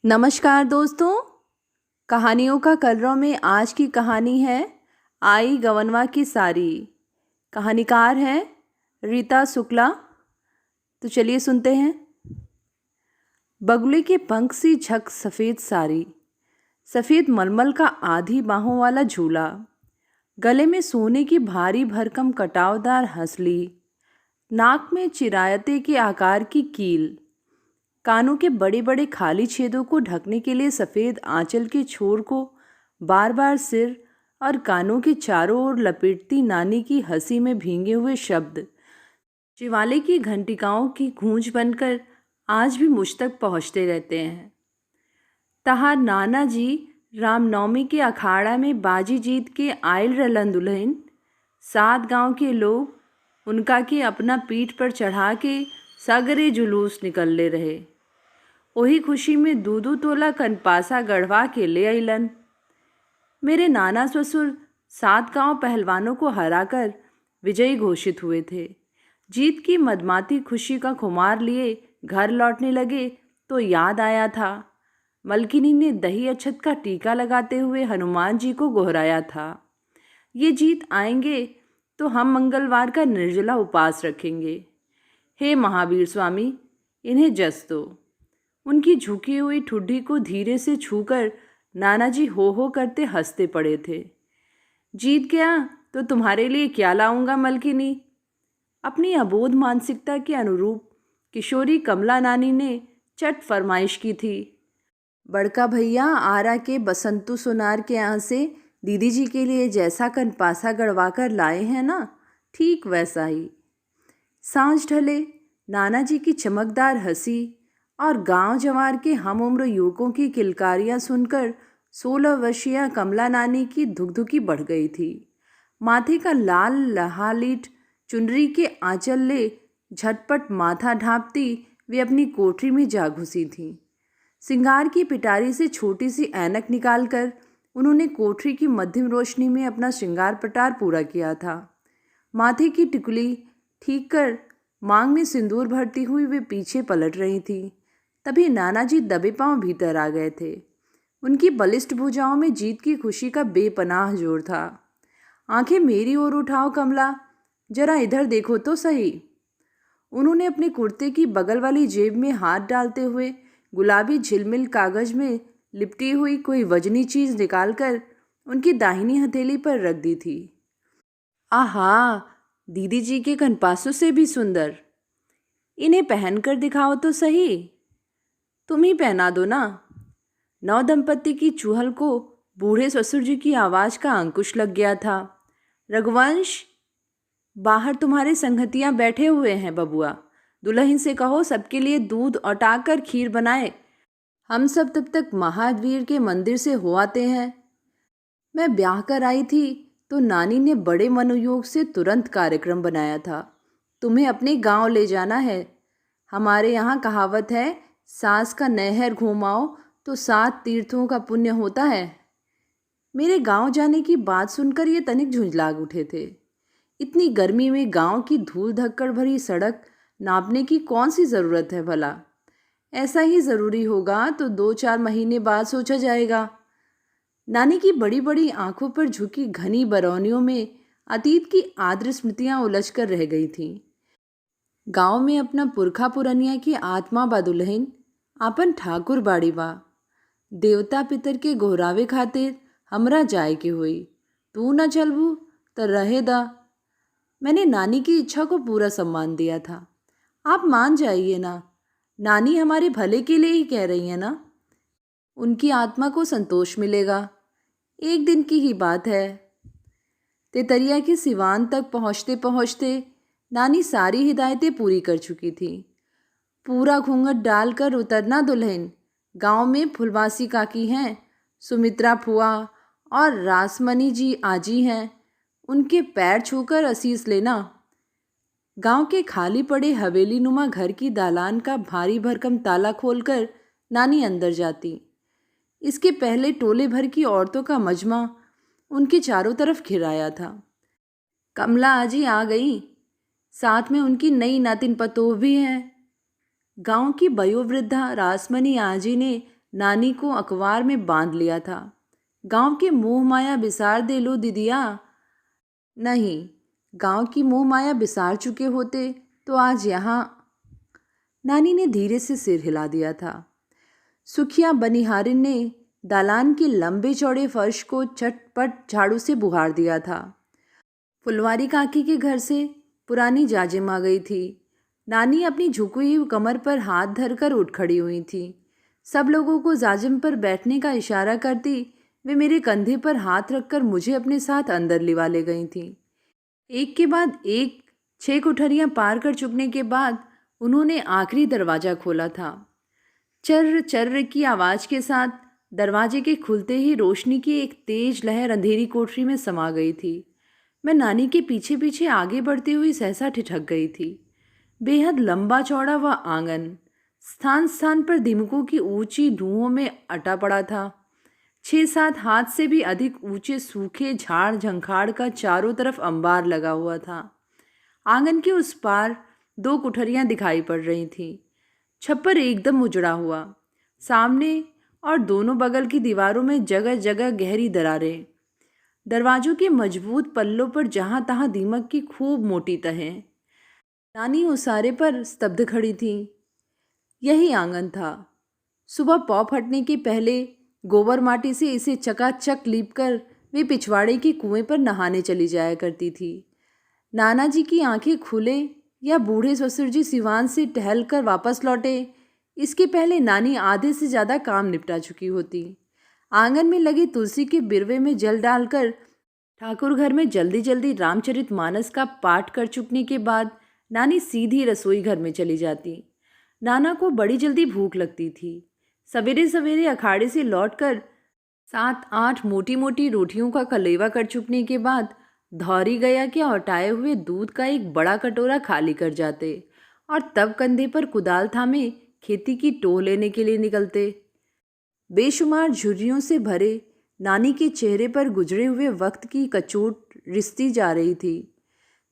नमस्कार दोस्तों। कहानियों का कलरव में आज की कहानी है आई गवनवा की सारी। कहानीकार है रीता शुक्ला। तो चलिए सुनते हैं। बगुले के पंख सी झक सफ़ेद साड़ी, सफ़ेद मलमल का आधी बाहों वाला झूला, गले में सोने की भारी भरकम कटावदार हंसली, नाक में चिरायते के आकार की कील, कानों के बड़े बड़े खाली छेदों को ढकने के लिए सफ़ेद आंचल के छोर को बार बार सिर और कानों के चारों ओर लपेटती नानी की हंसी में भींगे हुए शब्द शिवाले की घंटिकाओं की गूंज बनकर आज भी मुझ तक पहुँचते रहते हैं। तहार नाना जी रामनवमी के अखाड़ा में बाजी जीत के आयल रलन दुल्हन, 7 गांव के लोग उनका के अपना पीठ पर चढ़ा के सगरे जुलूस निकल ले रहे। वही खुशी में दूधू तोला कनपासा गढ़वा के ले अइलन। मेरे नाना ससुर 7 गांव पहलवानों को हराकर विजयी घोषित हुए थे। जीत की मदमाती खुशी का खुमार लिए घर लौटने लगे तो याद आया था मलकिनी ने दही अक्षत का टीका लगाते हुए हनुमान जी को गोहराया था, ये जीत आएंगे तो हम मंगलवार का निर्जला उपवास रखेंगे। हे महावीर स्वामी, इन्हें जस दो। उनकी झुकी हुई ठुड्डी को धीरे से छूकर नानाजी हो करते हंसते पड़े थे। जीत गया तो तुम्हारे लिए क्या लाऊंगा मलकिनी? अपनी अबोध मानसिकता के अनुरूप किशोरी कमला नानी ने चट फरमाइश की थी। बड़का भैया आरा के बसंतु सोनार के यहाँ से दीदी जी के लिए जैसा कनपासा गढ़वा कर लाए हैं ना, ठीक वैसा ही। सांझ ढले, नाना जी की चमकदार हंसी और गांव जवार के हम उम्र युवकों की किलकारियां सुनकर 16 वर्षीय कमला नानी की धुकधुकी बढ़ गई थी। माथे का लाल लहालीट चुनरी के आंचल ले झटपट माथा ढांपती वे अपनी कोठरी में जा घुसी थीं। सिंगार की पिटारी से छोटी सी ऐनक निकालकर उन्होंने कोठरी की मध्यम रोशनी में अपना श्रृंगार पटार पूरा किया था। माथे की टिकुली ठीक कर मांग में सिंदूर भरती हुई वे पीछे पलट रही थी। तभी नानाजी दबे पांव भीतर आ गए थे। उनकी बलिष्ठ भुजाओं में जीत की खुशी का बेपनाह जोर था। आंखें मेरी ओर उठाओ कमला, जरा इधर देखो तो सही। उन्होंने अपने कुर्ते की बगल वाली जेब में हाथ डालते हुए गुलाबी झिलमिल कागज में लिपटी हुई कोई वजनी चीज निकालकर उनकी दाहिनी हथेली पर रख दी थी। आहा, दीदी जी के कनपासों से भी सुंदर। इन्हें पहनकर दिखाओ तो सही। तुम ही पहना दो ना। नव दंपत्ति की चूहल को बूढ़े ससुर जी की आवाज़ का अंकुश लग गया था। रघुवंश, बाहर तुम्हारे संगतियाँ बैठे हुए हैं बबुआ, दुल्हन से कहो सबके लिए दूध औटाकर खीर बनाए। हम सब तब तक महावीर के मंदिर से हो आते हैं। मैं ब्याह कर आई थी तो नानी ने बड़े मनोयोग से तुरंत कार्यक्रम बनाया था। तुम्हें अपने गांव ले जाना है। हमारे यहाँ कहावत है, सास का नहर घुमाओ तो 7 तीर्थों का पुण्य होता है। मेरे गांव जाने की बात सुनकर ये तनिक झुंझला उठे थे। इतनी गर्मी में गांव की धूल धक्कड़ भरी सड़क नापने की कौन सी ज़रूरत है भला? ऐसा ही ज़रूरी होगा तो 2-4 महीने बाद सोचा जाएगा। नानी की बड़ी बड़ी आंखों पर झुकी घनी बरौनियों में अतीत की आर्द्र स्मृतियाँ उलझ कर रह गई थीं। गांव में अपना पुरखा पुरनिया की आत्मा बा दुल्हन, आपन ठाकुर बाड़ी बा। देवता पितर के गोहरावे खातिर हमरा जाए के हुई। तू न चलबू तो रहे दा। मैंने नानी की इच्छा को पूरा सम्मान दिया था। आप मान जाइए ना, नानी हमारे भले के लिए ही कह रही है ना। उनकी आत्मा को संतोष मिलेगा। एक दिन की ही बात है। तेतरिया के सिवान तक पहुँचते पहुँचते नानी सारी हिदायतें पूरी कर चुकी थी। पूरा घूंघट डालकर उतरना दुल्हन। गांव में फुलवासी काकी हैं, सुमित्रा फुआ और रासमणी जी आजी हैं, उनके पैर छूकर असीस लेना। गांव के खाली पड़े हवेली नुमा घर की दालान का भारी भरकम ताला खोलकर नानी अंदर जाती। इसके पहले टोले भर की औरतों का मजमा उनके चारों तरफ घिराया था। कमला आजी आ गई, साथ में उनकी नई नातिन पतोह भी है। गांव की वयोवृद्धा रासमणी आजी ने नानी को अखबार में बांध लिया था। गांव की मोह माया बिसार दे लो दीदिया। नहीं, गांव की मोह माया बिसार चुके होते तो आज यहाँ। नानी ने धीरे से सिर हिला दिया था। सुखिया बनिहारिन ने दालान के लंबे चौड़े फर्श को चटपट झाड़ू से बुहार दिया था। फुलवारी काकी के घर से पुरानी जाजिम आ गई थी। नानी अपनी झुकी हुई कमर पर हाथ धरकर उठ खड़ी हुई थी। सब लोगों को जाजिम पर बैठने का इशारा करती वे मेरे कंधे पर हाथ रखकर मुझे अपने साथ अंदर लिवा ले गई थीं। एक के बाद एक 6 कोठरियां पार कर चुकने के बाद उन्होंने आखिरी दरवाज़ा खोला था। चर्र चर्र की आवाज़ के साथ दरवाजे के खुलते ही रोशनी की एक तेज लहर अंधेरी कोठरी में समा गई थी। मैं नानी के पीछे पीछे आगे बढ़ती हुई सहसा ठिठक गई थी। बेहद लंबा चौड़ा वह आंगन स्थान स्थान पर दीमकों की ऊंची ढूंहों में अटा पड़ा था। 6-7 हाथ से भी अधिक ऊंचे सूखे झाड़ झंखाड़ का चारों तरफ अंबार लगा हुआ था। आंगन के उस पार 2 कोठरियां दिखाई पड़ रही थीं। छप्पर एकदम उजड़ा हुआ, सामने और दोनों बगल की दीवारों में जगह जगह गहरी दरारें। दरवाजों के मजबूत पल्लों पर जहां तहां दीमक की खूब मोटी तहें। नानी उसारे पर स्तब्ध खड़ी थी। यही आंगन था। सुबह पौ फटने के पहले गोबर माटी से इसे चकाचक लीपकर वे पिछवाड़े के कुएं पर नहाने चली जाया करती थी। नाना जी की आंखें खुले या बूढ़े ससुर जी सिवान से टहल कर वापस लौटे, इसके पहले नानी आधे से ज़्यादा काम निपटा चुकी होती। आंगन में लगे तुलसी के बिरवे में जल डालकर ठाकुर घर में जल्दी जल्दी रामचरितमानस का पाठ कर चुकने के बाद नानी सीधी रसोई घर में चली जाती। नाना को बड़ी जल्दी भूख लगती थी। सवेरे सवेरे अखाड़े से लौटकर 7-8 मोटी मोटी रोटियों का कलेवा कर चुकने के बाद धौरी गया के औटाए हुए दूध का एक बड़ा कटोरा खाली कर जाते और तब कंधे पर कुदाल थामे खेती की टोह लेने के लिए निकलते। बेशुमार झुर्रियों से भरे नानी के चेहरे पर गुजरे हुए वक्त की कचोट रिसती जा रही थी।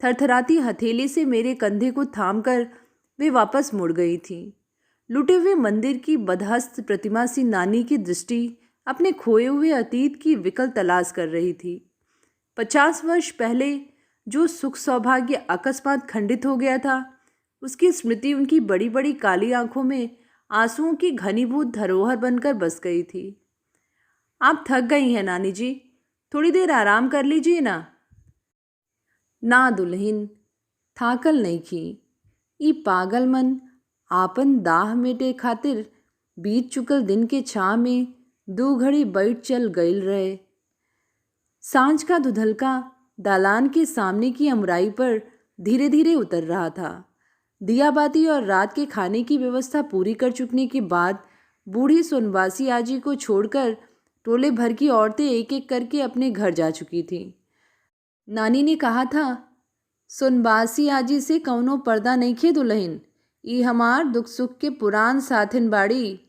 थरथराती हथेली से मेरे कंधे को थामकर वे वापस मुड़ गई थी। लुटे हुए मंदिर की बदहस्त प्रतिमा सी नानी की दृष्टि अपने खोए हुए अतीत की विकल तलाश कर रही थी। 50 वर्ष पहले जो सुख सौभाग्य अकस्मात खंडित हो गया था, उसकी स्मृति उनकी बड़ी बड़ी काली आंखों में आंसुओं की घनीभूत धरोहर बनकर बस गई थी। आप थक गई हैं नानी जी, थोड़ी देर आराम कर लीजिए ना। ना दुल्हन, थाकल नहीं की। ई पागल मन आपन दाह मेटे खातिर बीत चुकल दिन के छाँ में 2 घड़ी बैठ चल गईल रहे। सांझ का धुधलका दालान के सामने की अमराई पर धीरे धीरे उतर रहा था। दिया बाती और रात के खाने की व्यवस्था पूरी कर चुकने के बाद बूढ़ी सोनबासी आजी को छोड़कर टोले भर की औरतें एक एक करके अपने घर जा चुकी थीं। नानी ने कहा था, सोनबासी आजी से कौनो पर्दा नहीं खे दुल्हन, ई हमार दुख सुख के पुरान साथिन बाड़ी।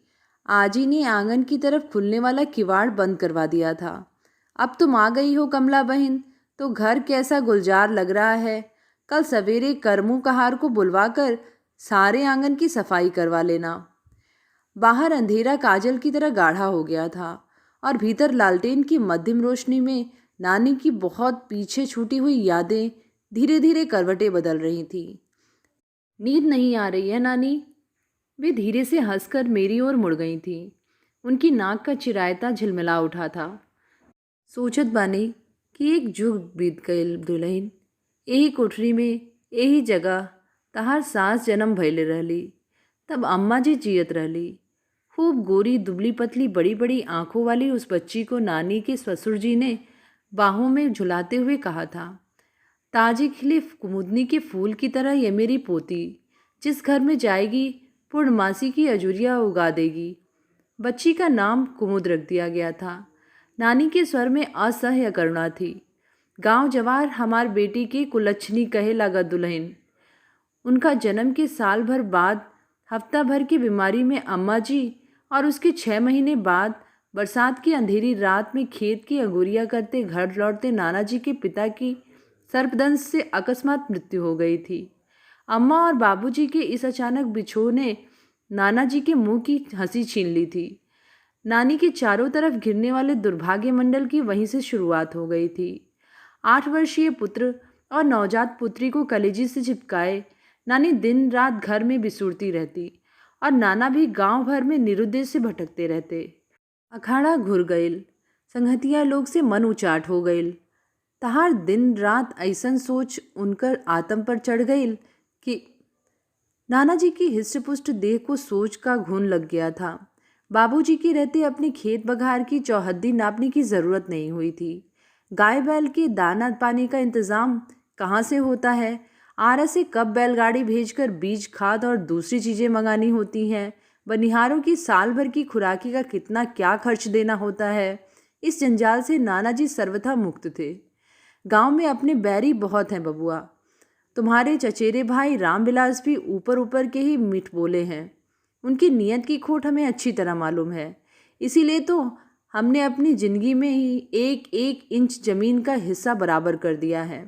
आजी ने आंगन की तरफ खुलने वाला किवाड़ बंद करवा दिया था। अब तुम आ गई हो कमला बहन, तो घर कैसा गुलजार लग रहा है। कल सवेरे करमू कहार को बुलवाकर सारे आंगन की सफाई करवा लेना। बाहर अंधेरा काजल की तरह गाढ़ा हो गया था और भीतर लालटेन की मध्यम रोशनी में नानी की बहुत पीछे छूटी हुई यादें धीरे धीरे करवटें बदल रही थीं। नींद नहीं आ रही है नानी? वे धीरे से हंसकर मेरी ओर मुड़ गई थीं। उनकी नाक का चिरायता झिलमिला उठा था। सोचत बानी कि एक जुग बीत गईल दुल्हन, यही कोठरी में यही जगह तहार सास जन्म भइले रहली। तब अम्मा जी जियत रहली। खूब गोरी दुबली पतली बड़ी बड़ी आंखों वाली उस बच्ची को नानी के ससुर जी ने बाहों में झुलाते हुए कहा था, ताजे खिले कुमुदनी के फूल की तरह ये मेरी पोती, जिस घर में जाएगी पूर्णमासी की अजूरिया उगा देगी। बच्ची का नाम कुमुद रख दिया गया था। नानी के स्वर में असह्य करुणा थी। गांव जवार हमार बेटी की कुलच्छनी कहे लगा दुल्हन। उनका जन्म के साल भर बाद हफ्ता भर की बीमारी में अम्मा जी और उसके 6 महीने बाद बरसात की अंधेरी रात में खेत की अंगुरिया करते घर लौटते नाना जी के पिता की सर्पदंश से अकस्मात मृत्यु हो गई थी। अम्मा और बाबूजी के इस अचानक बिछोह ने नाना जी के मुंह की हंसी छीन ली थी। नानी के चारों तरफ घिरने वाले दुर्भाग्य मंडल की वहीं से शुरुआत हो गई थी। 8 वर्षीय पुत्र और नवजात पुत्री को कलेजी से चिपकाए नानी दिन रात घर में बिसूरती रहती और नाना भी गांव भर में निरुद्देश से भटकते रहते। अखाड़ा घुर गईल, संगतिया लोग से मन उचाट हो गईल। तहार दिन रात ऐसन सोच उनकर आत्म पर चढ़ गईल कि नाना जी की हिष्टपुष्ट देह को सोच का घुन लग गया था। बाबूजी के रहते अपने खेत बघार की चौहद्दी नापने की ज़रूरत नहीं हुई थी। गाय बैल के दाना पानी का इंतज़ाम कहाँ से होता है? आरा से कब बैलगाड़ी भेजकर बीज खाद और दूसरी चीज़ें मंगानी होती हैं? बनिहारों की साल भर की खुराकी का कितना क्या खर्च देना होता है? इस जंजाल से नाना जी सर्वथा मुक्त थे। गांव में अपने बैरी बहुत हैं बबुआ। तुम्हारे चचेरे भाई रामविलास भी ऊपर ऊपर के ही मीठ बोले हैं। उनकी नीयत की खोट हमें अच्छी तरह मालूम है। इसीलिए तो हमने अपनी ज़िंदगी में ही एक एक इंच ज़मीन का हिस्सा बराबर कर दिया है।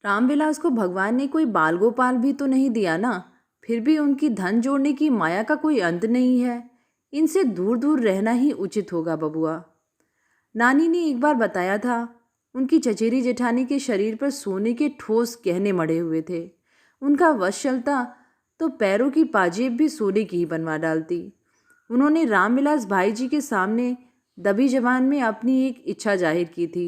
रामविलास को भगवान ने कोई बाल गोपाल भी तो नहीं दिया ना, फिर भी उनकी धन जोड़ने की माया का कोई अंत नहीं है। इनसे दूर दूर रहना ही उचित होगा बबुआ। नानी ने एक बार बताया था, उनकी चचेरी जेठानी के शरीर पर सोने के ठोस गहने मढ़े हुए थे। उनका वश चलता तो पैरों की पाजेब भी सोने की ही बनवा डालती। उन्होंने रामविलास भाई जी के सामने दबी जबान में अपनी एक इच्छा जाहिर की थी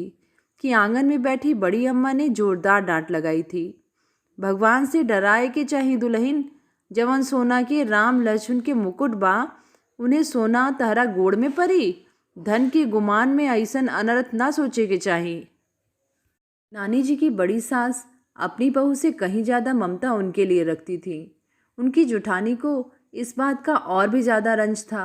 कि आंगन में बैठी बड़ी अम्मा ने जोरदार डांट लगाई थी। भगवान से डराए के चाही दुल्हन, जवन सोना के राम लक्ष्मण के मुकुट बा, उन्हें सोना तहरा गोड़ में परी। धन के गुमान में ऐसन अनर्थ ना सोचे के चाही। नानी जी की बड़ी सास अपनी बहू से कहीं ज़्यादा ममता उनके लिए रखती थी। उनकी जुठानी को इस बात का और भी ज़्यादा रंज था।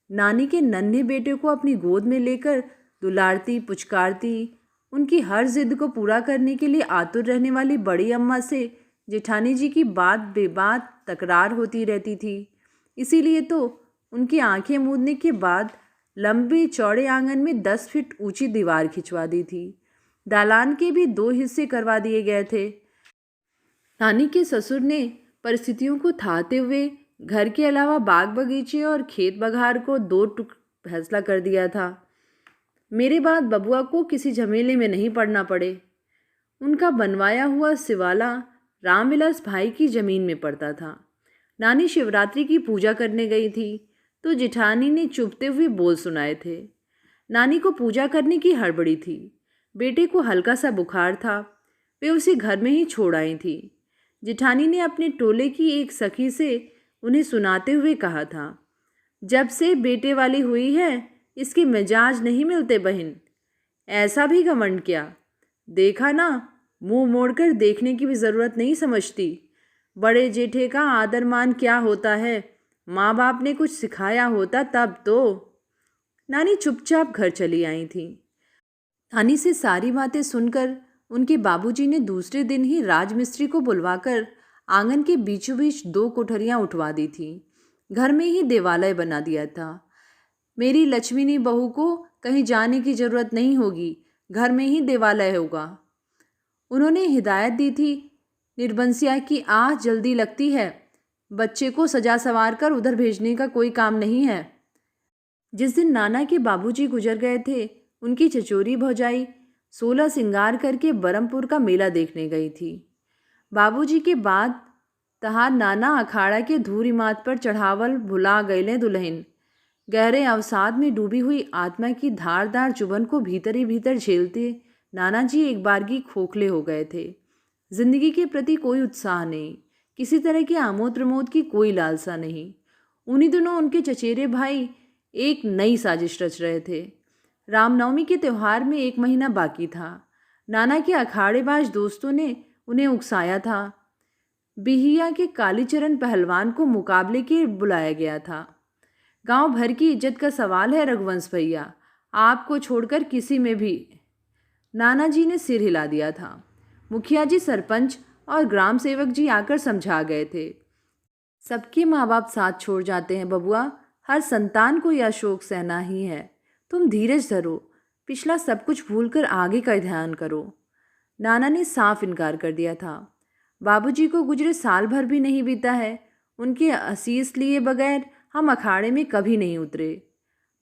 नानी के नन्हे बेटे को अपनी गोद में लेकर दुलारती पुचकारती, उनकी हर जिद को पूरा करने के लिए आतुर रहने वाली बड़ी अम्मा से जेठानी जी की बात बेबात तकरार होती रहती थी। इसीलिए तो उनकी आंखें मूंदने के बाद लंबे चौड़े आंगन में 10 फीट ऊंची दीवार खिंचवा दी थी। दालान के भी 2 हिस्से करवा दिए गए थे। नानी के ससुर ने परिस्थितियों को थाते हुए घर के अलावा बाग बगीचे और खेत बघार को 2 टुक फैसला कर दिया था। मेरे बाद बबुआ को किसी झमेले में नहीं पड़ना पड़े। उनका बनवाया हुआ सिवाला रामविलास भाई की ज़मीन में पड़ता था। नानी शिवरात्रि की पूजा करने गई थी तो जेठानी ने चुभते हुए बोल सुनाए थे। नानी को पूजा करने की हड़बड़ी थी। बेटे को हल्का सा बुखार था, वे उसे घर में ही छोड़ आई थी। जेठानी ने अपने टोले की एक सखी से उन्हें सुनाते हुए कहा था, जब से बेटे वाली हुई है इसके मिजाज नहीं मिलते बहन। ऐसा भी घमंड क्या, देखा ना, मुंह मोड़कर देखने की भी ज़रूरत नहीं समझती। बड़े जेठे का आदर मान क्या होता है, माँ बाप ने कुछ सिखाया होता तब तो। नानी चुपचाप घर चली आई थी। नानी से सारी बातें सुनकर उनके बाबूजी ने दूसरे दिन ही राजमिस्त्री को बुलवाकर आंगन के बीचों बीच 2 कोठरियाँ उठवा दी थी। घर में ही देवालय बना दिया था। मेरी लक्ष्मीनी बहू को कहीं जाने की ज़रूरत नहीं होगी, घर में ही देवालय होगा। उन्होंने हिदायत दी थी, निर्बंसिया की आह जल्दी लगती है, बच्चे को सजा संवार कर उधर भेजने का कोई काम नहीं है। जिस दिन नाना के बाबूजी गुजर गए थे, उनकी चचोरी भौजाई 16 सिंगार करके बरमपुर का मेला देखने गई थी। बाबूजी के बाद तहार नाना अखाड़ा के धूरी माथ पर चढ़ावल भुला गए दुल्हन। गहरे अवसाद में डूबी हुई आत्मा की धारदार चुभन को भीतर ही भीतर झेलते नाना जी एक बारगी खोखले हो गए थे। जिंदगी के प्रति कोई उत्साह नहीं, किसी तरह के आमोद प्रमोद की कोई लालसा नहीं। उन्हीं दिनों उनके चचेरे भाई एक नई साजिश रच रहे थे। रामनवमी के त्यौहार में 1 महीना बाकी था। नाना के अखाड़ेबाज दोस्तों ने उन्हें उकसाया था। बिहिया के कालीचरण पहलवान को मुकाबले के बुलाया गया था। गांव भर की इज्जत का सवाल है रघुवंश भैया, आपको छोड़कर किसी में भी। नाना जी ने सिर हिला दिया था। मुखिया जी, सरपंच और ग्राम सेवक जी आकर समझा गए थे। सबके माँ बाप साथ छोड़ जाते हैं बबुआ, हर संतान को यह शोक सहना ही है। तुम धीरज धरो, पिछला सब कुछ भूलकर आगे का ध्यान करो। नाना ने साफ इनकार कर दिया था। बाबूजी को गुजरे साल भर भी नहीं बीता है, उनके असीस लिए बगैर हम अखाड़े में कभी नहीं उतरे।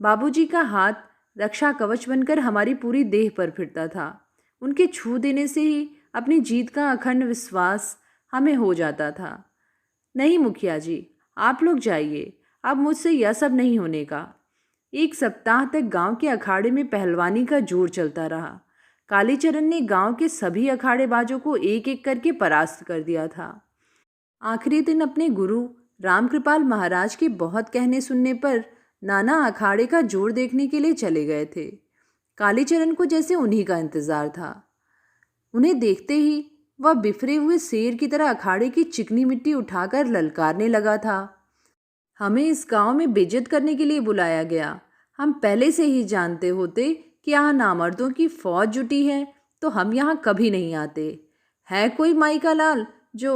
बाबूजी का हाथ रक्षा कवच बनकर हमारी पूरी देह पर फिरता था। उनके छू देने से ही अपनी जीत का अखंड विश्वास हमें हो जाता था। नहीं मुखिया जी, आप लोग जाइए, अब मुझसे यह सब नहीं होने का। एक सप्ताह तक गांव के अखाड़े में पहलवानी का जोर चलता रहा। कालीचरण ने गांव के सभी अखाड़ेबाजों को एक एक करके परास्त कर दिया था। आखिरी दिन अपने गुरु रामकृपाल महाराज के बहुत कहने सुनने पर नाना अखाड़े का जोर देखने के लिए चले गए थे। कालीचरण को जैसे उन्हीं का इंतजार था। उन्हें देखते ही वह बिफरे हुए शेर की तरह अखाड़े की चिकनी मिट्टी उठाकर ललकारने लगा था। हमें इस गांव में बेइज्जत करने के लिए बुलाया गया। हम पहले से ही जानते होते कि यहाँ नामर्दों की फौज जुटी है तो हम यहाँ कभी नहीं आते। है कोई माई का लाल जो।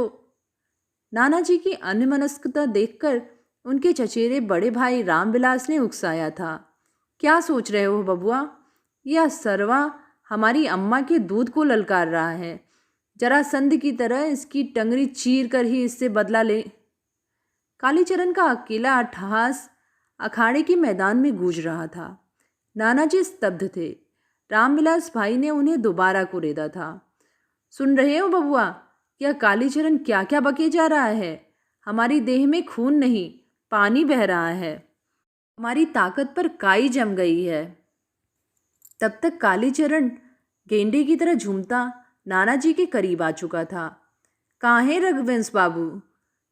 नाना जी की अन्यमनस्कता देखकर उनके चचेरे बड़े भाई रामविलास ने उकसाया था। क्या सोच रहे हो बबुआ? यह सरवा हमारी अम्मा के दूध को ललकार रहा है। जरा संध की तरह इसकी टंगरी चीर कर ही इससे बदला ले। कालीचरण का अकेला अट्टहास अखाड़े के मैदान में गूंज रहा था। नानाजी स्तब्ध थे। रामविलास भाई ने उन्हें दोबारा कुरेदा था। सुन रहे हो बबुआ, यह कालीचरण क्या क्या बके जा रहा है। हमारी देह में खून नहीं, पानी बह रहा है। हमारी ताकत पर काई जम गई है। तब तक कालीचरण गेंडे की तरह झूमता नानाजी के करीब आ चुका था। कहाँ है रघुवंश बाबू?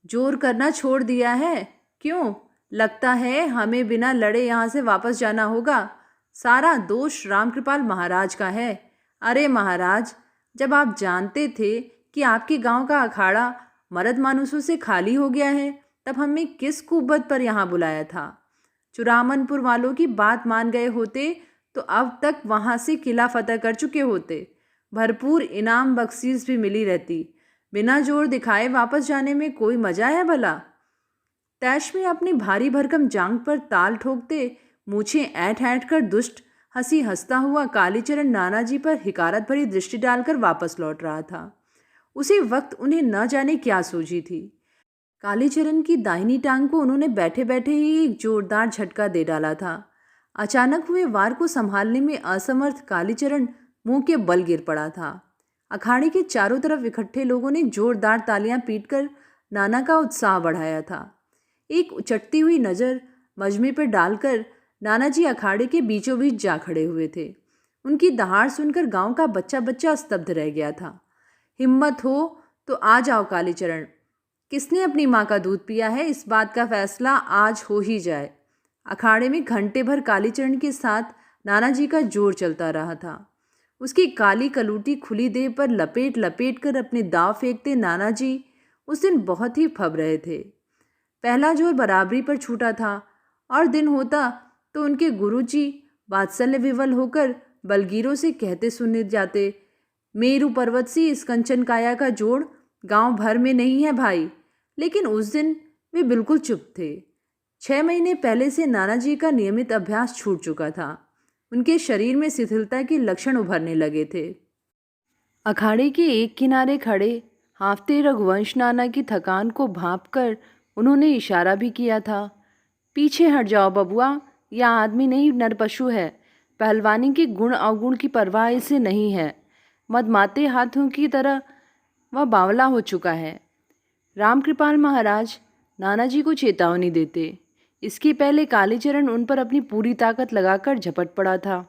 जोर करना छोड़ दिया है क्यों? लगता है हमें बिना लड़े यहाँ से वापस जाना होगा। सारा दोष रामकृपाल महाराज का है। अरे महाराज, जब आप जानते थे कि आपके गांव का अखाड़ा मर्द मानुसों से खाली हो गया है, तब हमें किस कुबत पर यहाँ बुलाया था? चुरामनपुर वालों की बात मान गए होते तो अब तक वहाँ से किला फतह कर चुके होते। भरपूर इनाम बख्शीश भी मिली रहती। बिना जोर दिखाए वापस जाने में कोई मजा है भला? तैश में अपनी भारी भरकम जांग पर ताल ठोकते मूछें ऐंठ ऐंठ कर दुष्ट हंसी हंसता हुआ कालीचरण नानाजी पर हिकारत भरी दृष्टि डालकर वापस लौट रहा था। उसी वक्त उन्हें न जाने क्या सूझी थी। कालीचरण की दाहिनी टांग को उन्होंने बैठे बैठे ही एक जोरदार झटका दे डाला था। अचानक हुए वार को संभालने में असमर्थ कालीचरण मुंह के बल गिर पड़ा था। अखाड़े के चारों तरफ इकट्ठे लोगों ने जोरदार तालियां पीटकर नाना का उत्साह बढ़ाया था। एक उचटती हुई नज़र मजमे पर डालकर नानाजी अखाड़े के बीचों बीच जा खड़े हुए थे। उनकी दहाड़ सुनकर गांव का बच्चा बच्चा स्तब्ध रह गया था। हिम्मत हो तो आ जाओ कालीचरण। किसने अपनी माँ का दूध पिया है, इस बात का फैसला आज हो ही जाए। अखाड़े में घंटे भर कालीचरण के साथ नानाजी का जोर चलता रहा था। उसकी काली कलूटी खुली देह पर लपेट लपेट कर अपने दाव फेंकते नानाजी उस दिन बहुत ही फब रहे थे। पहला जोर बराबरी पर छूटा था और दिन होता तो उनके गुरुजी वात्सल्य विवल होकर बलगीरों से कहते सुनने जाते, मेरू पर्वत सी इस कंचन काया का जोड़ गांव भर में नहीं है भाई। लेकिन उस दिन वे बिल्कुल चुप थे। 6 महीने पहले से नानाजी का नियमित अभ्यास छूट चुका था। उनके शरीर में शिथिलता के लक्षण उभरने लगे थे। अखाड़े के एक किनारे खड़े हांफते रघुवंश नाना की थकान को भांपकर उन्होंने इशारा भी किया था। पीछे हट जाओ बबुआ, यह आदमी नहीं नरपशु है। पहलवानी के गुण अवगुण की परवाह इसे नहीं है। मदमाते हाथों की तरह वह बावला हो चुका है। रामकृपाल महाराज नानाजी को चेतावनी देते। इसके पहले कालीचरण उन पर अपनी पूरी ताकत लगाकर झपट पड़ा था।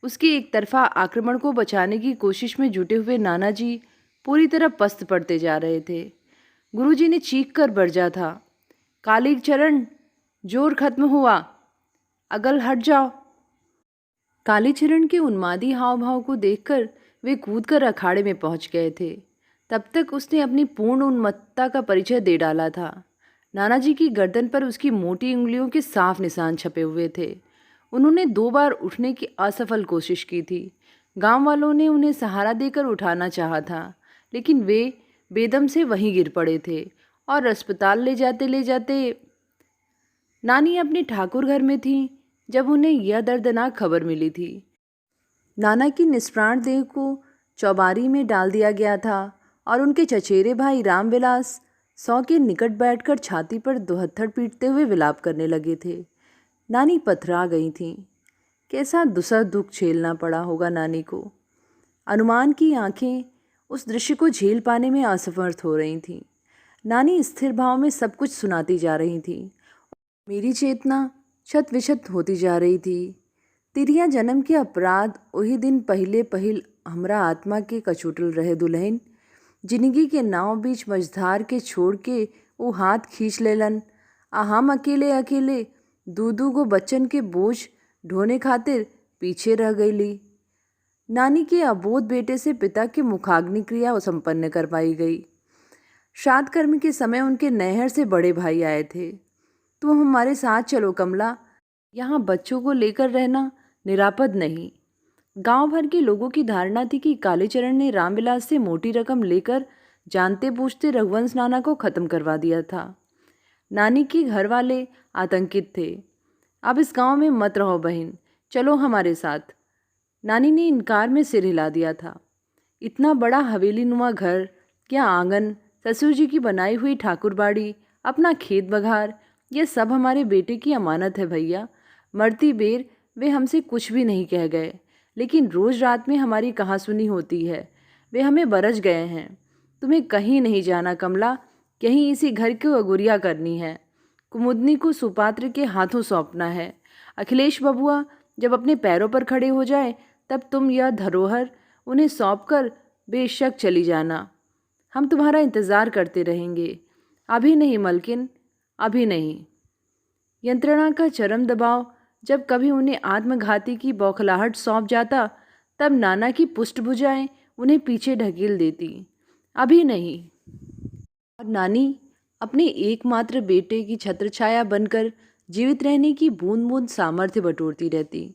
उसके एक तरफा आक्रमण को बचाने की कोशिश में जुटे हुए नानाजी पूरी तरह पस्त पड़ते जा रहे थे। गुरुजी ने चीख कर बरजा था, कालीचरण जोर खत्म हुआ, अगल हट जाओ। कालीचरण के उन्मादी हाव भाव को देखकर वे कूदकर अखाड़े में पहुंच गए थे। तब तक उसने अपनी पूर्ण उन्मत्तता का परिचय दे डाला था। नानाजी की गर्दन पर उसकी मोटी उंगलियों के साफ निशान छपे हुए थे। उन्होंने 2 बार उठने की असफल कोशिश की थी। गांव वालों ने उन्हें सहारा देकर उठाना चाहा था, लेकिन वे बेदम से वहीं गिर पड़े थे और अस्पताल ले जाते नानी अपने ठाकुर घर में थी जब उन्हें यह दर्दनाक खबर मिली थी। नाना की निष्प्राण देह को चौबारी में डाल दिया गया था और उनके चचेरे भाई रामविलास 100 के निकट बैठकर छाती पर दोहत्थड़ पीटते हुए विलाप करने लगे थे। नानी पथरा गई थीं। कैसा दुसह दुख झेलना पड़ा होगा नानी को। अनुमान की आंखें उस दृश्य को झेल पाने में असमर्थ हो रही थीं। नानी स्थिर भाव में सब कुछ सुनाती जा रही थी। मेरी चेतना छत विछत होती जा रही थी। तिरिया जन्म के अपराध वही दिन पहले पहिल हमरा आत्मा के कचोटल रहे दुल्हन। जिंदगी के नाव बीच मझधार के छोड़ के वो हाथ खींच लेलन। आ हम अकेले अकेले दू दू गो बच्चन के बोझ ढोने खातिर पीछे रह गईली। नानी के अबोध बेटे से पिता की मुखाग्नि क्रिया संपन्न करवाई गई। श्राद्ध कर्म के समय उनके नैहर से बड़े भाई आए थे। तुम हमारे साथ चलो कमला, यहाँ बच्चों को लेकर रहना निरापद नहीं। गांव भर के लोगों की धारणा थी कि कालीचरण ने रामविलास से मोटी रकम लेकर जानते बूझते रघुवंश नाना को खत्म करवा दिया था। नानी के घर वाले आतंकित थे। अब इस गांव में मत रहो बहन, चलो हमारे साथ। नानी ने इनकार में सिर हिला दिया था। इतना बड़ा हवेली नुमा घर, क्या आंगन, ससुर जी की बनाई हुई ठाकुरबाड़ी, अपना खेत बघार, यह सब हमारे बेटे की अमानत है भैया। मरती बेर वे हमसे कुछ भी नहीं कह गए, लेकिन रोज रात में हमारी कहाँ सुनी होती है। वे हमें बरस गए हैं। तुम्हें कहीं नहीं जाना कमला, यहीं इसी घर को अगुरिया करनी है। कुमुदनी को सुपात्र के हाथों सौंपना है। अखिलेश बबुआ जब अपने पैरों पर खड़े हो जाए तब तुम यह धरोहर उन्हें सौंपकर बेशक चली जाना। हम तुम्हारा इंतज़ार करते रहेंगे। अभी नहीं मलकिन, अभी नहीं। यंत्रणा का चरम दबाव जब कभी उन्हें आत्मघाती की बौखलाहट सौंप जाता तब नाना की पुष्टभुजाएं उन्हें पीछे ढकेल देती। अभी नहीं। और नानी अपने एकमात्र बेटे की छत्रछाया बनकर जीवित रहने की बूंद बूंद सामर्थ्य बटोरती रहती।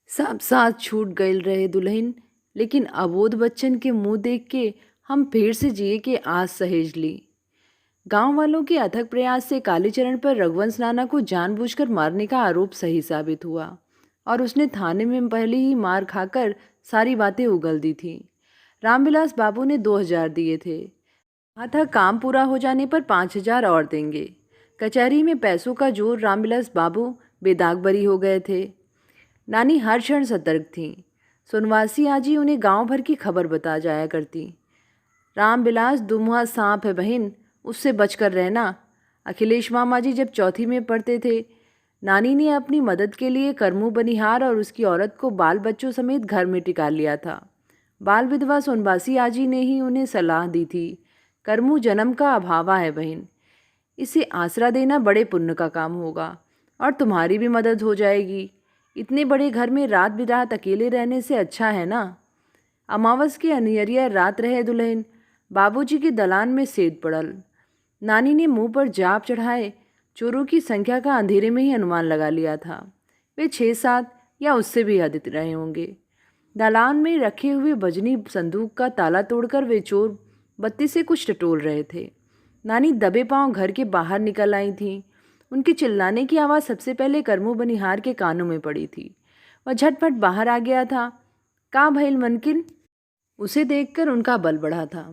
सब साथ छूट गए रहे दुल्हन, लेकिन अबोध बच्चन के मुंह देख के हम फिर से जिए के आस सहेज ली। गांव वालों के अथक प्रयास से कालीचरण पर रघुवंश नाना को जानबूझकर मारने का आरोप सही साबित हुआ और उसने थाने में पहले ही मार खाकर सारी बातें उगल दी थी। रामविलास बाबू ने 2000 दिए थे। कहा था काम पूरा हो जाने पर 5000 और देंगे। कचहरी में पैसों का जोर रामविलास बाबू बेदाग बरी हो गए थे। नानी हर क्षण सतर्क थीं। सोनवासी आजी उन्हें गांव भर की खबर बता जाया करती। रामविलास दुमुहा सांप है बहन, उससे बचकर रहना। अखिलेश मामा जी जब चौथी में पढ़ते थे, नानी ने अपनी मदद के लिए करमू बनिहार और उसकी औरत को बाल बच्चों समेत घर में टिका लिया था। बाल विधवा सोनवासी आजी ने ही उन्हें सलाह दी थी, करमू जन्म का अभावा है बहन, इसे आसरा देना बड़े पुण्य का काम होगा और तुम्हारी भी मदद हो जाएगी। इतने बड़े घर में रात बिरात अकेले रहने से अच्छा है ना। अमावस के अनियरिया रात रहे दुल्हन, बाबूजी के दलान में सेध पड़ल। नानी ने मुंह पर जाप चढ़ाए चोरों की संख्या का अंधेरे में ही अनुमान लगा लिया था। वे 6-7 या उससे भी अधिक रहे होंगे। दलान में रखे हुए बजनी संदूक का ताला तोड़कर वे चोर बत्ती से कुछ टटोल रहे थे। नानी दबे पांव घर के बाहर निकल आई थीं। उनके चिल्लाने की आवाज़ सबसे पहले करमू बनिहार के कानों में पड़ी थी। वह झटपट बाहर आ गया था। का भइल मनकिन? उसे देखकर उनका बल बढ़ा था।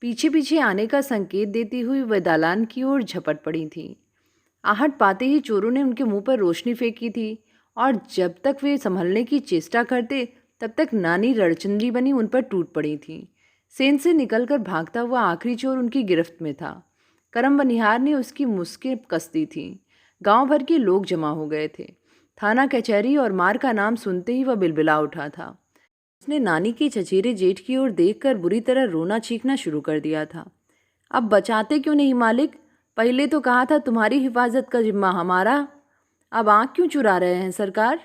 पीछे पीछे आने का संकेत देती हुई वह दालान की ओर झपट पड़ी थी। आहट पाते ही चोरों ने उनके मुंह पर रोशनी फेंकी थी और जब तक वे संभलने की चेष्टा करते तब तक नानी रणचंद्री बनी उन पर टूट पड़ी थी। सेन से निकलकर भागता हुआ आखिरी चोर उनकी गिरफ्त में था। करम बनिहार ने उसकी मुस्कें कस दी थी। गांव भर के लोग जमा हो गए थे। थाना कचहरी और मार का नाम सुनते ही वह बिलबिला उठा था। उसने नानी के चचेरे जेठ की ओर देखकर बुरी तरह रोना चीखना शुरू कर दिया था। अब बचाते क्यों नहीं मालिक? पहले तो कहा था तुम्हारी हिफाजत का जिम्मा हमारा। अब आँख क्यों चुरा रहे हैं सरकार?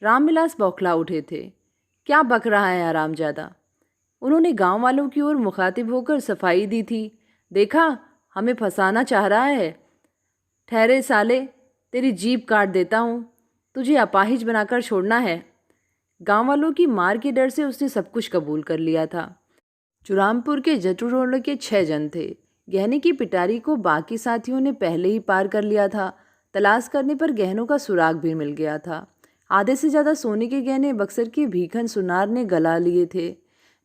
रामविलास बौखला उठे थे। क्या बक रहा है आरामजादा? उन्होंने गांव वालों की ओर मुखातिब होकर सफाई दी थी। देखा, हमें फंसाना चाह रहा है। ठहरे साले, तेरी जीभ काट देता हूँ। तुझे अपाहिज बनाकर छोड़ना है। गांव वालों की मार के डर से उसने सब कुछ कबूल कर लिया था। चुरामपुर के जटुरोल के 6 जन थे। गहने की पिटारी को बाकी साथियों ने पहले ही पार कर लिया था। तलाश करने पर गहनों का सुराग भी मिल गया था। आधे से ज़्यादा सोने के गहने बक्सर के भीखन सुनार ने गला लिए थे।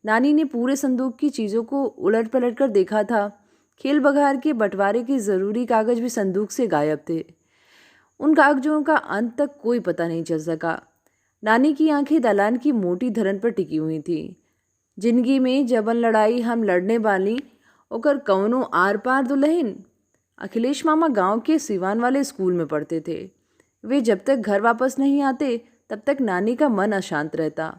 नानी ने पूरे संदूक की चीज़ों को उलट पलट कर देखा था। खेल बघार के बंटवारे के ज़रूरी कागज़ भी संदूक से गायब थे। उन कागजों का अंत तक कोई पता नहीं चल सका। नानी की आंखें दलान की मोटी धरन पर टिकी हुई थी। जिंदगी में जबन लड़ाई हम लड़ने वाली ओकर कौनो आर पार दुल्हन। अखिलेश मामा गांव के सिवान वाले स्कूल में पढ़ते थे। वे जब तक घर वापस नहीं आते तब तक नानी का मन अशांत रहता।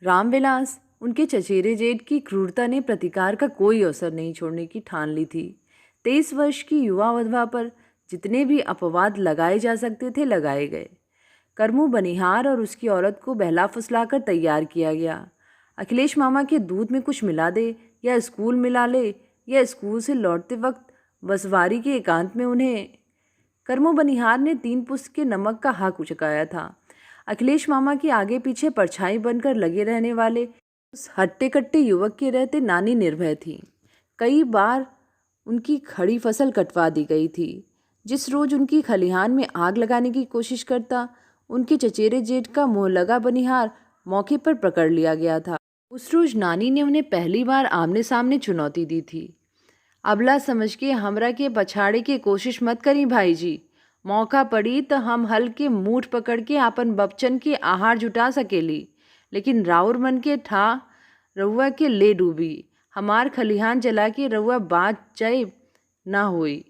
रामविलास, उनके चचेरे जेठ की क्रूरता ने प्रतिकार का कोई अवसर नहीं छोड़ने की ठान ली थी। 23 वर्ष की युवा वधवा पर जितने भी अपवाद लगाए जा सकते थे लगाए गए। करमू बनिहार और उसकी औरत को बहला फुसलाकर तैयार किया गया। अखिलेश मामा के दूध में कुछ मिला दे या स्कूल मिला ले या स्कूल से लौटते वक्त बसवारी के एकांत में उन्हें। करमू बनिहार ने 3 पुस्त के नमक का हक चुकाया था। अखिलेश मामा के आगे पीछे परछाई बनकर लगे रहने वाले उस हट्टे कट्टे युवक के रहते नानी निर्भय थी। कई बार उनकी खड़ी फसल कटवा दी गई थी। जिस रोज उनकी खलिहान में आग लगाने की कोशिश करता, उनके चचेरे जेठ का मुँह लगा बनिहार मौके पर पकड़ लिया गया था। उस रोज नानी ने उन्हें पहली बार आमने सामने चुनौती दी थी। अबला समझ के हमरा के पछाड़े के कोशिश मत करी भाई जी। मौका पड़ी तो हम हल के मूठ पकड़ के आपन बपचन के आहार जुटा सकेली, लेकिन राउर मन के ठा रउआ के ले डूबी। हमार खलिहान जला के रउआ बात जाए ना होई।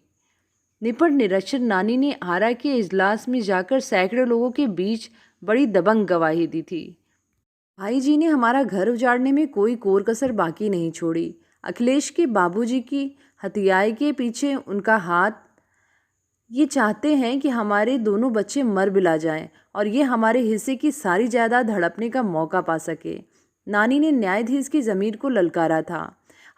निपट निरक्षर नानी ने आरा के इजलास में जाकर सैकड़ों लोगों के बीच बड़ी दबंग गवाही दी थी। भाई जी ने हमारा घर उजाड़ने में कोई कोर कसर बाकी नहीं छोड़ी। अखिलेश के बाबूजी की हत्याए के पीछे उनका हाथ। ये चाहते हैं कि हमारे दोनों बच्चे मर बिला जाएं और ये हमारे हिस्से की सारी जायदाद हड़पने का मौका पा सके। नानी ने न्यायाधीश की ज़मीर को ललकारा था।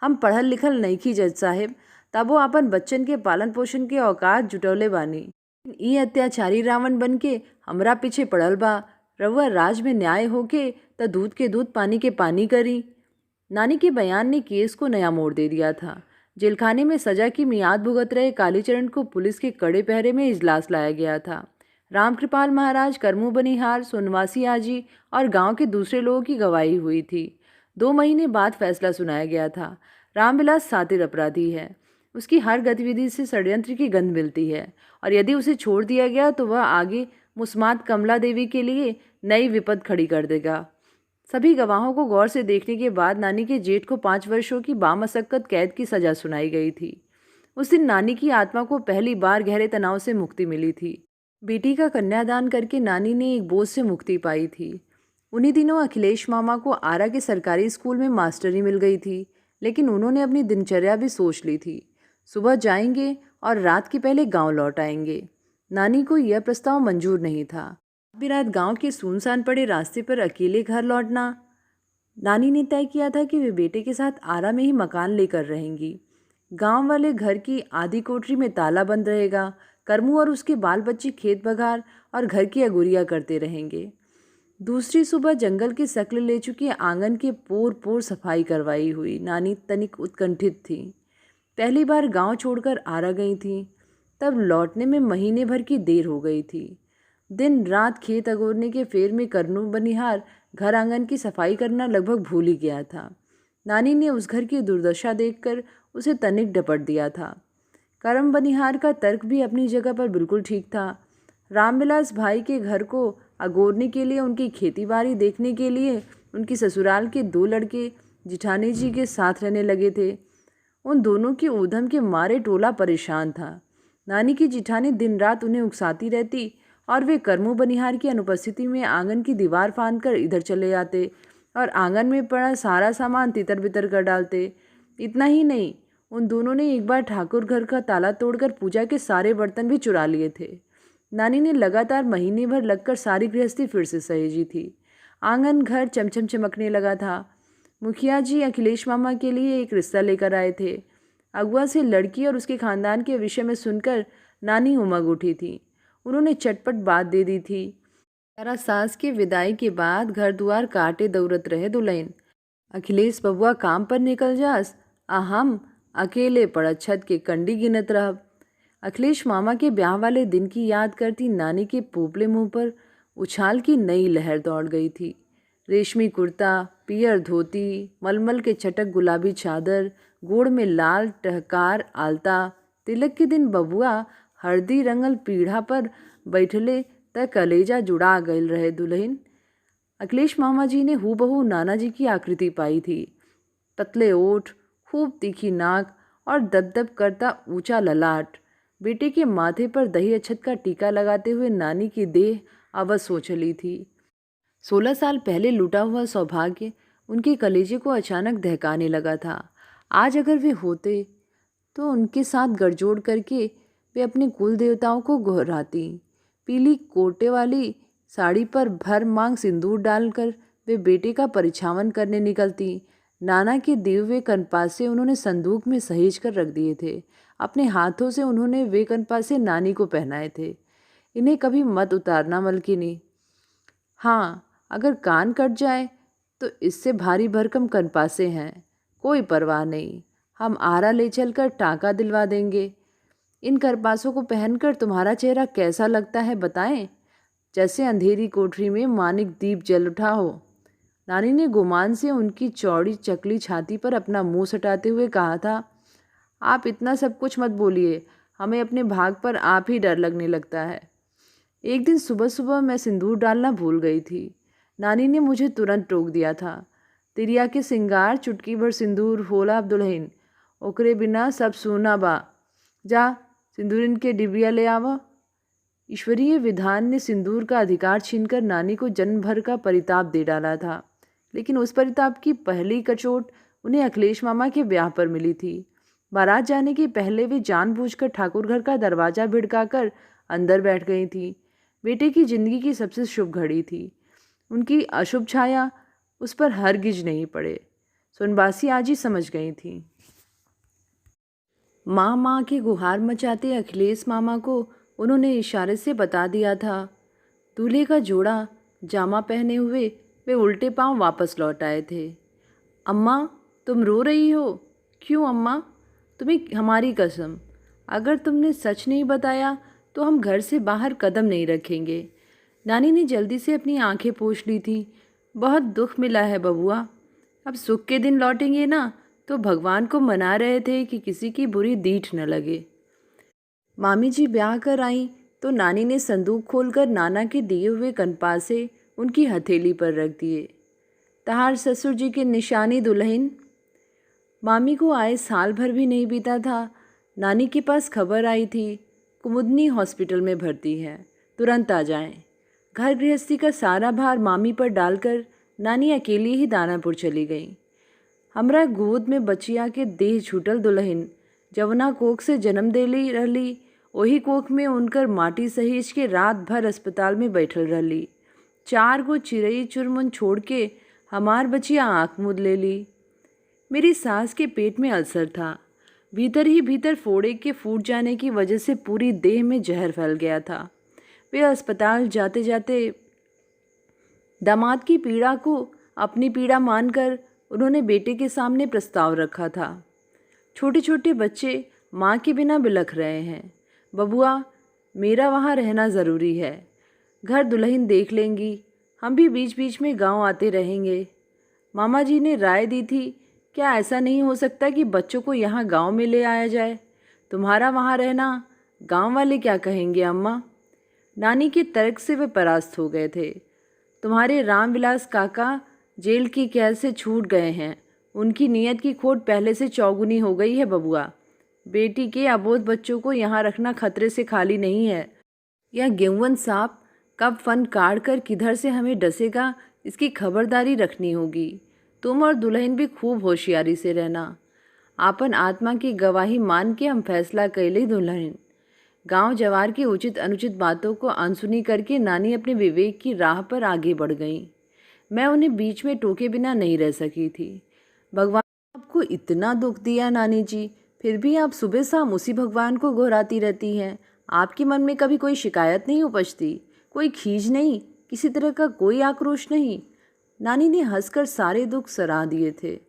हम पढ़ल लिखल नइखी जज साहेब, तब वो अपन बच्चन के पालन पोषण के औकात जुटौले बानी। ई अत्याचारी रावण बन के हमरा पीछे पड़ल बा। रउआ राज में न्याय होके त दूध के दूध पानी के पानी करी। नानी के बयान ने केस को नया मोड़ दे दिया था। जेलखाने में सजा की मियाद भुगत रहे कालीचरण को पुलिस के कड़े पहरे में इजलास लाया गया था। रामकृपाल महाराज, करमू बनिहार, सोनवासी आजी और गांव के दूसरे लोगों की गवाही हुई थी। 2 महीने बाद फैसला सुनाया गया था। रामविलास सातिर अपराधी है। उसकी हर गतिविधि से षड्यंत्र की गंध मिलती है और यदि उसे छोड़ दिया गया तो वह आगे मुस्मात कमला देवी के लिए नई विपद खड़ी कर देगा। सभी गवाहों को गौर से देखने के बाद नानी के जेठ को 5 वर्षों की बामशक्कत कैद की सजा सुनाई गई थी। उस दिन नानी की आत्मा को पहली बार गहरे तनाव से मुक्ति मिली थी। बेटी का कन्यादान करके नानी ने एक बोझ से मुक्ति पाई थी। उन्हीं दिनों अखिलेश मामा को आरा के सरकारी स्कूल में मास्टरी मिल गई थी, लेकिन उन्होंने अपनी दिनचर्या भी सोच ली थी। सुबह जाएंगे और रात के पहले गाँव लौट आएंगे। नानी को यह प्रस्ताव मंजूर नहीं था। भी रात गांव के सुनसान पड़े रास्ते पर अकेले घर लौटना। नानी ने तय किया था कि वे बेटे के साथ आरा में ही मकान लेकर रहेंगी। गांव वाले घर की आधी कोठरी में ताला बंद रहेगा। करमू और उसके बाल बच्चे खेत बघार और घर की अगुरिया करते रहेंगे। दूसरी सुबह जंगल की शक्ल ले चुकी आंगन के पोर पोर सफाई करवाई हुई। नानी तनिक उत्कंठित थी। पहली बार गांव छोड़कर आरा गई थी, तब लौटने में महीने भर की देर हो गई थी। दिन रात खेत अगोरने के फेर में करमू बनिहार घर आंगन की सफाई करना लगभग भूल ही गया था। नानी ने उस घर की दुर्दशा देखकर उसे तनिक डपट दिया था। करम बनिहार का तर्क भी अपनी जगह पर बिल्कुल ठीक था। रामविलास भाई के घर को अगोरने के लिए, उनकी खेतीबाड़ी देखने के लिए उनकी ससुराल के 2 लड़के जिठानी जी के साथ रहने लगे थे। उन दोनों के ऊधम के मारे टोला परेशान था। नानी की जिठानी दिन रात उन्हें उकसाती रहती और वे करमू बनिहार की अनुपस्थिति में आंगन की दीवार फांदकर इधर चले जाते और आंगन में पड़ा सारा सामान तितर बितर कर डालते। इतना ही नहीं, उन दोनों ने एक बार ठाकुर घर का ताला तोड़कर पूजा के सारे बर्तन भी चुरा लिए थे। नानी ने लगातार महीने भर लगकर सारी गृहस्थी फिर से सहेजी थी। आंगन घर चमचम चमकने लगा था। मुखिया जी अखिलेश मामा के लिए एक रिश्ता लेकर आए थे। अगुआ से लड़की और उसके खानदान के विषय में सुनकर नानी उमग उठी थी। उन्होंने चटपट बात दे दी थी। तारा सास के विदाई के बाद घर दुआर काटे दौड़त रहे दुल्हन। अखिलेश बबुआ काम पर निकल जास, हम अकेले पड़त छत के कंडी गिनत रहब। अखिलेश मामा के ब्याह वाले दिन की याद करती नानी के पोपले मुंह पर उछाल की नई लहर दौड़ गई थी। रेशमी कुर्ता, पियर धोती, मलमल के चटक गुलाबी चादर, गोड़ में लाल टहकार आलता। तिलक के दिन बबुआ हरदी रंगल पीढ़ा पर बैठले त कलेजा जुड़ा गईल रहे दुल्हन। अखिलेश मामा जी ने हूबहू नाना जी की आकृति पाई थी। पतले ओठ, खूब तीखी नाक और दबदब करता ऊंचा ललाट। बेटे के माथे पर दही अक्षत का टीका लगाते हुए नानी की देह अवश हो चली थी। 16 साल पहले लूटा हुआ सौभाग्य उनके कलेजे को अचानक दहकाने लगा था। आज अगर वे होते तो उनके साथ गठजोड़ करके वे अपने कुल देवताओं को गोहराती। पीली कोटे वाली साड़ी पर भर मांग सिंदूर डालकर वे बेटे का परिछावन करने निकलती। नाना के दिए हुए कनपासे उन्होंने संदूक में सहेज कर रख दिए थे। अपने हाथों से उन्होंने वे कनपासे नानी को पहनाए थे। इन्हें कभी मत उतारना मलकिनी। हाँ, अगर कान कट जाए तो इससे भारी भरकम कनपासे हैं, कोई परवाह नहीं, हम आरा ले चलकर टाका दिलवा देंगे। इन करपासों को पहनकर तुम्हारा चेहरा कैसा लगता है बताएं, जैसे अंधेरी कोठरी में मानिक दीप जल उठा हो। नानी ने गुमान से उनकी चौड़ी चकली छाती पर अपना मुंह सटाते हुए कहा था, आप इतना सब कुछ मत बोलिए, हमें अपने भाग पर आप ही डर लगने लगता है। एक दिन सुबह सुबह मैं सिंदूर डालना भूल गई थी। नानी ने मुझे तुरंत टोक दिया था। तिरिया के सिंगार चुटकी भर सिंदूर होला दुल्हन, ओकरे बिना सब सूना बा। जा सिंदूरिन के डिबिया ले आवा। ईश्वरीय विधान ने सिंदूर का अधिकार छीनकर नानी को जन्म भर का परिताप दे डाला था, लेकिन उस परिताप की पहली कचोट उन्हें अखिलेश मामा के ब्याह पर मिली थी। बारात जाने के पहले वे जानबूझकर ठाकुर घर का दरवाजा भिड़काकर अंदर बैठ गई थी। बेटे की जिंदगी की सबसे शुभ घड़ी थी। उनकी अशुभ छाया उस पर हरगिज नहीं पड़े। सोनबासी आज ही समझ गई थी। माँ माँ के गुहार मचाते अखिलेश मामा को उन्होंने इशारे से बता दिया था। दूल्हे का जोड़ा जामा पहने हुए वे उल्टे पांव वापस लौट आए थे। अम्मा, तुम रो रही हो? क्यों अम्मा? तुम्हें हमारी कसम, अगर तुमने सच नहीं बताया तो हम घर से बाहर कदम नहीं रखेंगे। नानी ने जल्दी से अपनी आंखें पोंछ ली थी। बहुत दुख मिला है बबुआ। अब सुख के दिन लौटेंगे ना, तो भगवान को मना रहे थे कि किसी की बुरी दीठ न लगे। मामी जी ब्याह कर आई तो नानी ने संदूक खोलकर नाना के दिए हुए कनपासे उनकी हथेली पर रख दिए। तहार ससुर जी की निशानी दुल्हन। मामी को आए साल भर भी नहीं बीता था, नानी के पास खबर आई थी, कुमुदनी हॉस्पिटल में भर्ती है, तुरंत आ जाएं। घर गृहस्थी का सारा भार मामी पर डालकर नानी अकेली ही दानापुर चली गई। हमरा गोद में बचिया के देह छूटल दुल्हन, जवना कोख से जन्म देली रहली, वही कोख में उनकर माटी सहीज के रात भर अस्पताल में बैठल रहली। 4 गो चिड़ई चुरमुन छोड़ के हमार बचिया आँख मूंद लेली। मेरी सास के पेट में अल्सर था। भीतर ही भीतर फोड़े के फूट जाने की वजह से पूरी देह में जहर फैल गया था। वे अस्पताल जाते जाते दामाद की पीड़ा को अपनी पीड़ा मानकर उन्होंने बेटे के सामने प्रस्ताव रखा था। छोटे छोटे बच्चे माँ के बिना बिलख रहे हैं। बबुआ, मेरा वहाँ रहना ज़रूरी है। घर दुल्हन देख लेंगी, हम भी बीच बीच में गांव आते रहेंगे। मामा जी ने राय दी थी, क्या ऐसा नहीं हो सकता कि बच्चों को यहाँ गांव में ले आया जाए? तुम्हारा वहाँ रहना, गांव वाले क्या कहेंगे अम्मा? नानी के तर्क से वे परास्त हो गए थे। तुम्हारे रामविलास काका जेल की कैद से छूट गए हैं। उनकी नीयत की खोट पहले से चौगुनी हो गई है बबुआ। बेटी के अबोध बच्चों को यहाँ रखना खतरे से खाली नहीं है। यह गेहूं सांप कब फन काट कर किधर से हमें डसेगा, इसकी खबरदारी रखनी होगी। तुम और दुल्हन भी खूब होशियारी से रहना। आपन आत्मा की गवाही मान के हम फैसला कैले दुल्हन। गांव जवार की उचित अनुचित बातों को अनसुनी करके नानी अपने विवेक की राह पर आगे बढ़ गईं। मैं उन्हें बीच में टोके बिना नहीं रह सकी थी। भगवान ने आपको इतना दुख दिया नानी जी, फिर भी आप सुबह शाम उसी भगवान को गोहराती रहती हैं। आपके मन में कभी कोई शिकायत नहीं उपजती, कोई खीज नहीं, किसी तरह का कोई आक्रोश नहीं? नानी ने हंसकर सारे दुख सराह दिए थे।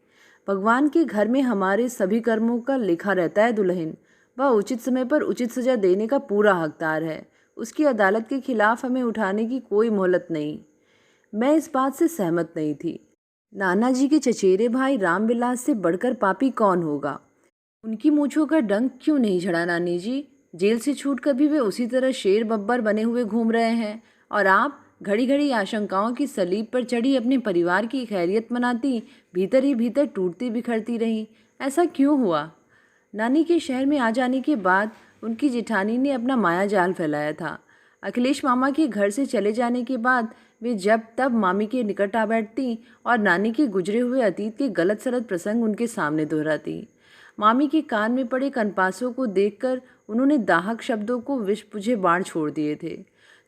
भगवान के घर में हमारे सभी कर्मों का लिखा रहता है दुल्हन। वह उचित समय पर उचित सजा देने का पूरा हकदार है। उसकी अदालत के खिलाफ हमें उठाने की कोई मोहलत नहीं। मैं इस बात से सहमत नहीं थी। नाना जी के चचेरे भाई रामविलास से बढ़कर पापी कौन होगा? उनकी मूंछों का डंक क्यों नहीं झड़ा नानी जी? जेल से छूटकर भी वे उसी तरह शेर बब्बर बने हुए घूम रहे हैं, और आप घड़ी घड़ी आशंकाओं की सलीब पर चढ़ी अपने परिवार की खैरियत मनाती भीतर ही भीतर टूटती बिखरती रहीं। ऐसा क्यों हुआ? नानी के शहर में आ जाने के बाद उनकी जेठानी ने अपना माया जाल फैलाया था। अखिलेश मामा के घर से चले जाने के बाद वे जब तब मामी के निकट आ बैठती और नानी के गुजरे हुए अतीत के गलत सलत प्रसंग उनके सामने दोहराती। मामी के कान में पड़े कनपासों को देखकर उन्होंने दाहक शब्दों को विष बुझे बाण छोड़ दिए थे।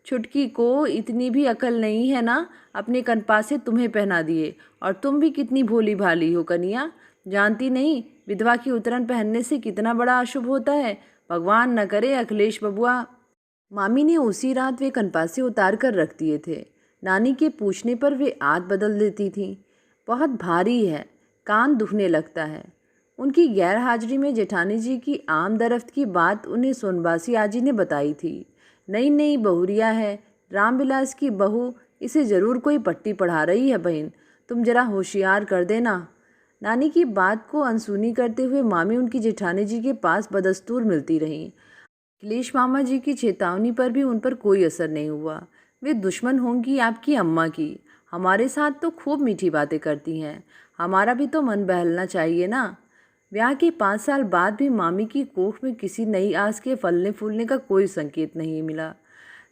छुटकी को इतनी भी अकल नहीं है ना, अपने कनपासे तुम्हें पहना दिए, और तुम भी कितनी भोली भाली हो कनिया, जानती नहीं विधवा की उतरन पहनने से कितना बड़ा अशुभ होता है। भगवान न करे अखिलेश बबुआ। मामी ने उसी रात वे कनपासे उतार कर रख दिए थे। नानी के पूछने पर वे आद बदल देती थीं। बहुत भारी है, कान दुखने लगता है। उनकी गैर हाजिरी में जेठानी जी की आम दरफ्त की बात उन्हें सोनबासी आजी ने बताई थी। नई नई बहुरिया है, रामविलास की बहू, इसे ज़रूर कोई पट्टी पढ़ा रही है बहन, तुम जरा होशियार कर देना। नानी की बात को अनसुनी करते हुए मामी उनकी जेठानी जी के पास बदस्तूर मिलती रहीं। अखिलेश मामा जी की चेतावनी पर भी उन पर कोई असर नहीं हुआ। वे दुश्मन होंगी आपकी अम्मा की, हमारे साथ तो खूब मीठी बातें करती हैं, हमारा भी तो मन बहलना चाहिए ना। ब्याह के 5 साल बाद भी मामी की कोख में किसी नई आस के फलने फूलने का कोई संकेत नहीं मिला।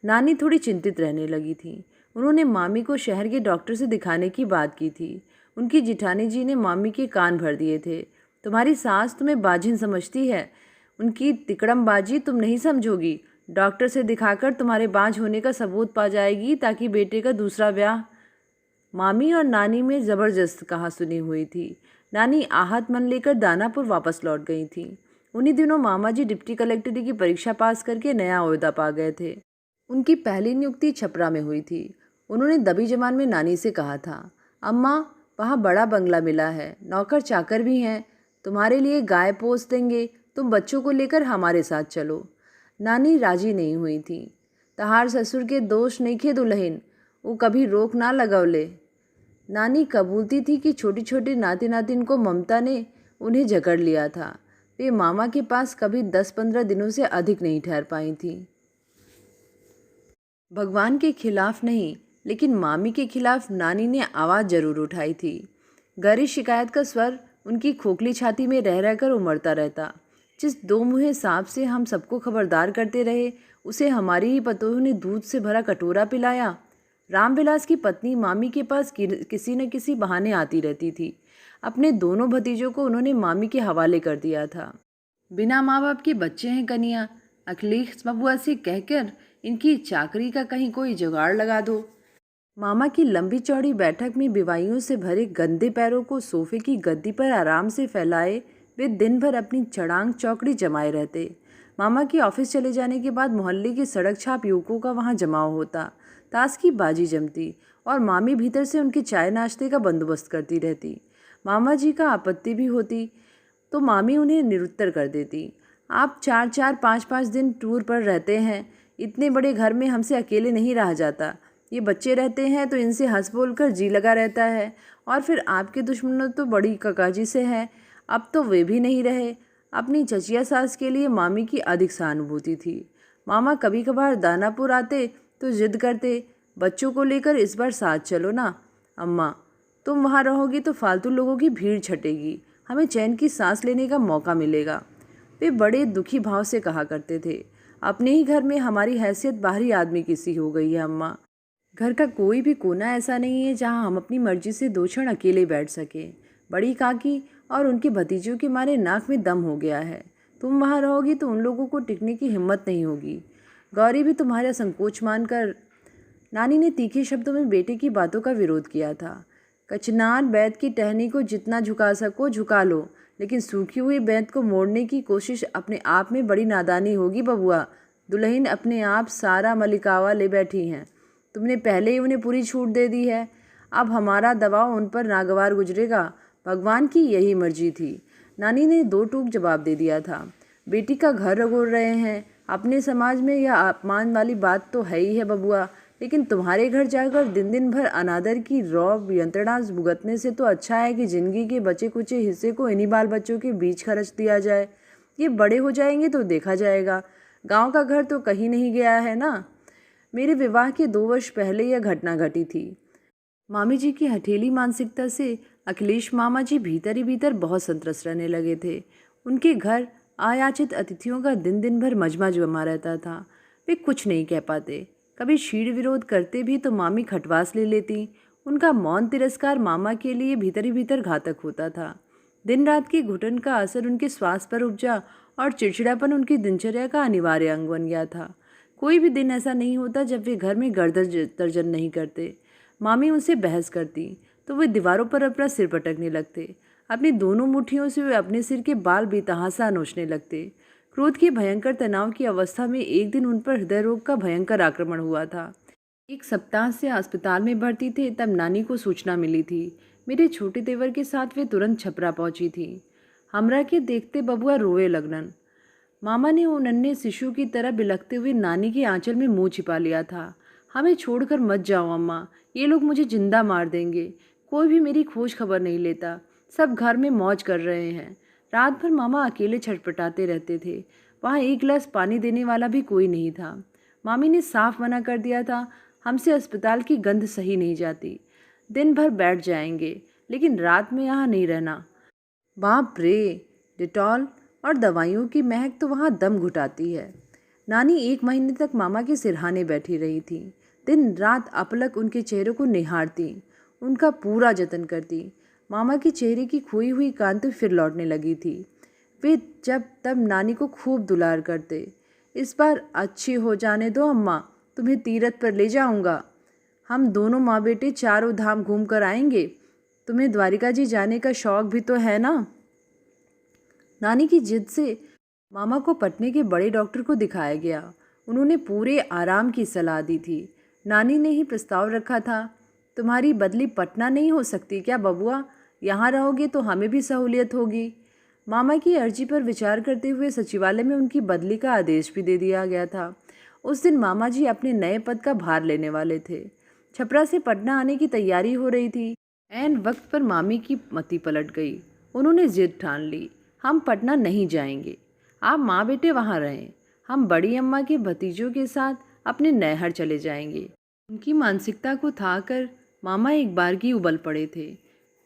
नानी थोड़ी चिंतित रहने लगी थी। उन्होंने मामी को शहर के डॉक्टर से दिखाने की बात की थी। उनकी जिठानी जी ने मामी के कान भर दिए थे। तुम्हारी सास तुम्हें बाजिन समझती है, उनकी तिकड़मबाजी तुम नहीं समझोगी। डॉक्टर से दिखाकर तुम्हारे बाज होने का सबूत पा जाएगी ताकि बेटे का दूसरा ब्याह। मामी और नानी में ज़बरदस्त कहा सुनी हुई थी। नानी आहत मन लेकर दानापुर वापस लौट गई थी। उन्हीं दिनों मामा जी डिप्टी कलेक्टरी की परीक्षा पास करके नया ओहदा पा गए थे। उनकी पहली नियुक्ति छपरा में हुई थी। उन्होंने दबी जबान में नानी से कहा था, अम्मा वहाँ बड़ा बंगला मिला है, नौकर चाकर भी हैं, तुम्हारे लिए गाय पोस देंगे, तुम बच्चों को लेकर हमारे साथ चलो। नानी राजी नहीं हुई थी। तहार ससुर के दोष नहीं खे दुल्हन, वो कभी रोक ना लगवले। नानी कबूलती थी कि छोटी छोटी नाती नातिन को ममता ने उन्हें जकड़ लिया था। वे मामा के पास कभी 10-15 दिनों से अधिक नहीं ठहर पाई थी। भगवान के खिलाफ नहीं, लेकिन मामी के खिलाफ नानी ने आवाज़ जरूर उठाई थी। गहरी शिकायत का स्वर उनकी खोखली छाती में रह रहकर उमड़ता रहता। जिस दो मुँहे सांप से हम सबको खबरदार करते रहे, उसे हमारी ही पतोह ने दूध से भरा कटोरा पिलाया। रामविलास की पत्नी मामी के पास किसी न किसी बहाने आती रहती थी। अपने दोनों भतीजों को उन्होंने मामी के हवाले कर दिया था। बिना माँ बाप के बच्चे हैं कनिया, अखिलेश बबुआ से कहकर इनकी चाकरी का कहीं कोई जुगाड़ लगा दो। मामा की लंबी चौड़ी बैठक में बिवाइयों से भरे गंदे पैरों को सोफे की गद्दी पर आराम से फैलाए वे दिन भर अपनी चड़ांग चौकड़ी जमाए रहते। मामा के ऑफिस चले जाने के बाद मोहल्ले के सड़क छाप युवकों का वहाँ जमाव होता, ताश की बाजी जमती और मामी भीतर से उनके चाय नाश्ते का बंदोबस्त करती रहती। मामा जी का आपत्ति भी होती तो मामी उन्हें निरुत्तर कर देती। आप 4-4, 5-5 दिन टूर पर रहते हैं, इतने बड़े घर में हमसे अकेले नहीं रहा जाता। ये बच्चे रहते हैं तो इनसे हंस बोल कर जी लगा रहता है, और फिर आपके दुश्मनों तो बड़ी ककाजी से हैं, अब तो वे भी नहीं रहे। अपनी चचिया सास के लिए मामी की अधिक सहानुभूति थी। मामा कभी कभार दानापुर आते तो जिद करते, बच्चों को लेकर इस बार साथ चलो ना अम्मा, तुम वहाँ रहोगी तो फालतू लोगों की भीड़ छटेगी, हमें चैन की सांस लेने का मौका मिलेगा। वे बड़े दुखी भाव से कहा करते थे, अपने ही घर में हमारी हैसियत बाहरी आदमी की सी हो गई है अम्मा। घर का कोई भी कोना ऐसा नहीं है जहाँ हम अपनी मर्जी से 2 क्षण अकेले बैठ सकें। बड़ी काकी और उनके भतीजों के मारे नाक में दम हो गया है। तुम वहाँ रहोगी तो उन लोगों को टिकने की हिम्मत नहीं होगी। गौरी भी तुम्हारा संकोच मानकर। नानी ने तीखे शब्दों में बेटे की बातों का विरोध किया था। कचनार बैत की टहनी को जितना झुका सको झुका लो, लेकिन सूखी हुई बैत को मोड़ने की कोशिश अपने आप में बड़ी नादानी होगी बबुआ। दुल्हन अपने आप सारा मलिकावा ले बैठी हैं, तुमने पहले ही उन्हें पूरी छूट दे दी है। अब हमारा दबाव उन पर नागवार गुजरेगा, भगवान की यही मर्जी थी। नानी ने 2 टूक जवाब दे दिया था। बेटी का घर रगोड़ रहे हैं, अपने समाज में यह अपमान वाली बात तो है ही है बबुआ, लेकिन तुम्हारे घर जाकर दिन दिन भर अनादर की रौब यंत्रणा भुगतने से तो अच्छा है कि जिंदगी के बचे कुचे हिस्से को इन्हीं बाल बच्चों के बीच खर्च दिया जाए। ये बड़े हो जाएंगे तो देखा जाएगा, गांव का घर तो कहीं नहीं गया है ना। मेरे विवाह के 2 वर्ष पहले यह घटना घटी थी। मामी जी की हठेली मानसिकता से अखिलेश मामा जी भीतर ही भीतर बहुत संतुष्ट रहने लगे थे। उनके घर अयाचित अतिथियों का दिन दिन भर मजमा जमा रहता था। वे कुछ नहीं कह पाते। कभी शीड़ विरोध करते भी तो मामी खटवास ले लेती। उनका मौन तिरस्कार मामा के लिए भीतर ही भीतर घातक होता था। दिन रात की घुटन का असर उनके स्वास्थ्य पर उपजा और चिड़चिड़ापन उनकी दिनचर्या का अनिवार्य अंग बन गया था। कोई भी दिन ऐसा नहीं होता जब वे घर में गर्दन तर्जन नहीं करते। मामी उनसे बहस करती तो वे दीवारों पर अपना सिर पटकने लगते। अपनी दोनों मुट्ठियों से वे अपने सिर के बाल बेतहासा नोचने लगते। क्रोध के भयंकर तनाव की अवस्था में एक दिन उन पर हृदय रोग का भयंकर आक्रमण हुआ था। 1 सप्ताह से अस्पताल में भर्ती थे तब नानी को सूचना मिली थी। मेरे छोटे देवर के साथ वे तुरंत छपरा पहुंची थी। हमरा के देखते बबुआ रोए लगन। मामा ने वो नन्हे शिशु की तरह बिलखते हुए नानी के आंचल में मुंह छिपा लिया था। हमें छोड़कर मत जाओ अम्मा, ये लोग मुझे जिंदा मार देंगे। कोई भी मेरी खोज खबर नहीं लेता। सब घर में मौज कर रहे हैं। रात भर मामा अकेले छटपटाते रहते थे। वहाँ एक गिलास पानी देने वाला भी कोई नहीं था। मामी ने साफ मना कर दिया था, हमसे अस्पताल की गंध सही नहीं जाती। दिन भर बैठ जाएंगे लेकिन रात में यहाँ नहीं रहना। बाप रे, डिटॉल और दवाइयों की महक तो वहाँ दम घुटाती है। नानी 1 महीने तक मामा के सिरहाने बैठी रही थी। दिन रात अपलक उनके चेहरे को निहारती, उनका पूरा जतन करती। मामा के चेहरे की खोई हुई कांति फिर लौटने लगी थी। वे जब तब नानी को खूब दुलार करते। इस बार अच्छी हो जाने दो अम्मा, तुम्हें तीरथ पर ले जाऊंगा। हम दोनों माँ बेटे चारों धाम घूम कर आएंगे। तुम्हें द्वारिका जी जाने का शौक भी तो है ना। नानी की जिद से मामा को पटने के बड़े डॉक्टर को दिखाया गया। उन्होंने पूरे आराम की सलाह दी थी। नानी ने ही प्रस्ताव रखा था, तुम्हारी बदली पटना नहीं हो सकती क्या बबुआ? यहाँ रहोगे तो हमें भी सहूलियत होगी। मामा की अर्जी पर विचार करते हुए सचिवालय में उनकी बदली का आदेश भी दे दिया गया था। उस दिन मामा जी अपने नए पद का भार लेने वाले थे। छपरा से पटना आने की तैयारी हो रही थी। ऐन वक्त पर मामी की मति पलट गई। उन्होंने जिद ठान ली, हम पटना नहीं जाएंगे, आप माँ बेटे वहाँ रहें। हम बड़ी अम्मा के भतीजों के साथ अपने नैहर चले जाएंगे। उनकी मानसिकता को था कर मामा एक बार की उबल पड़े थे।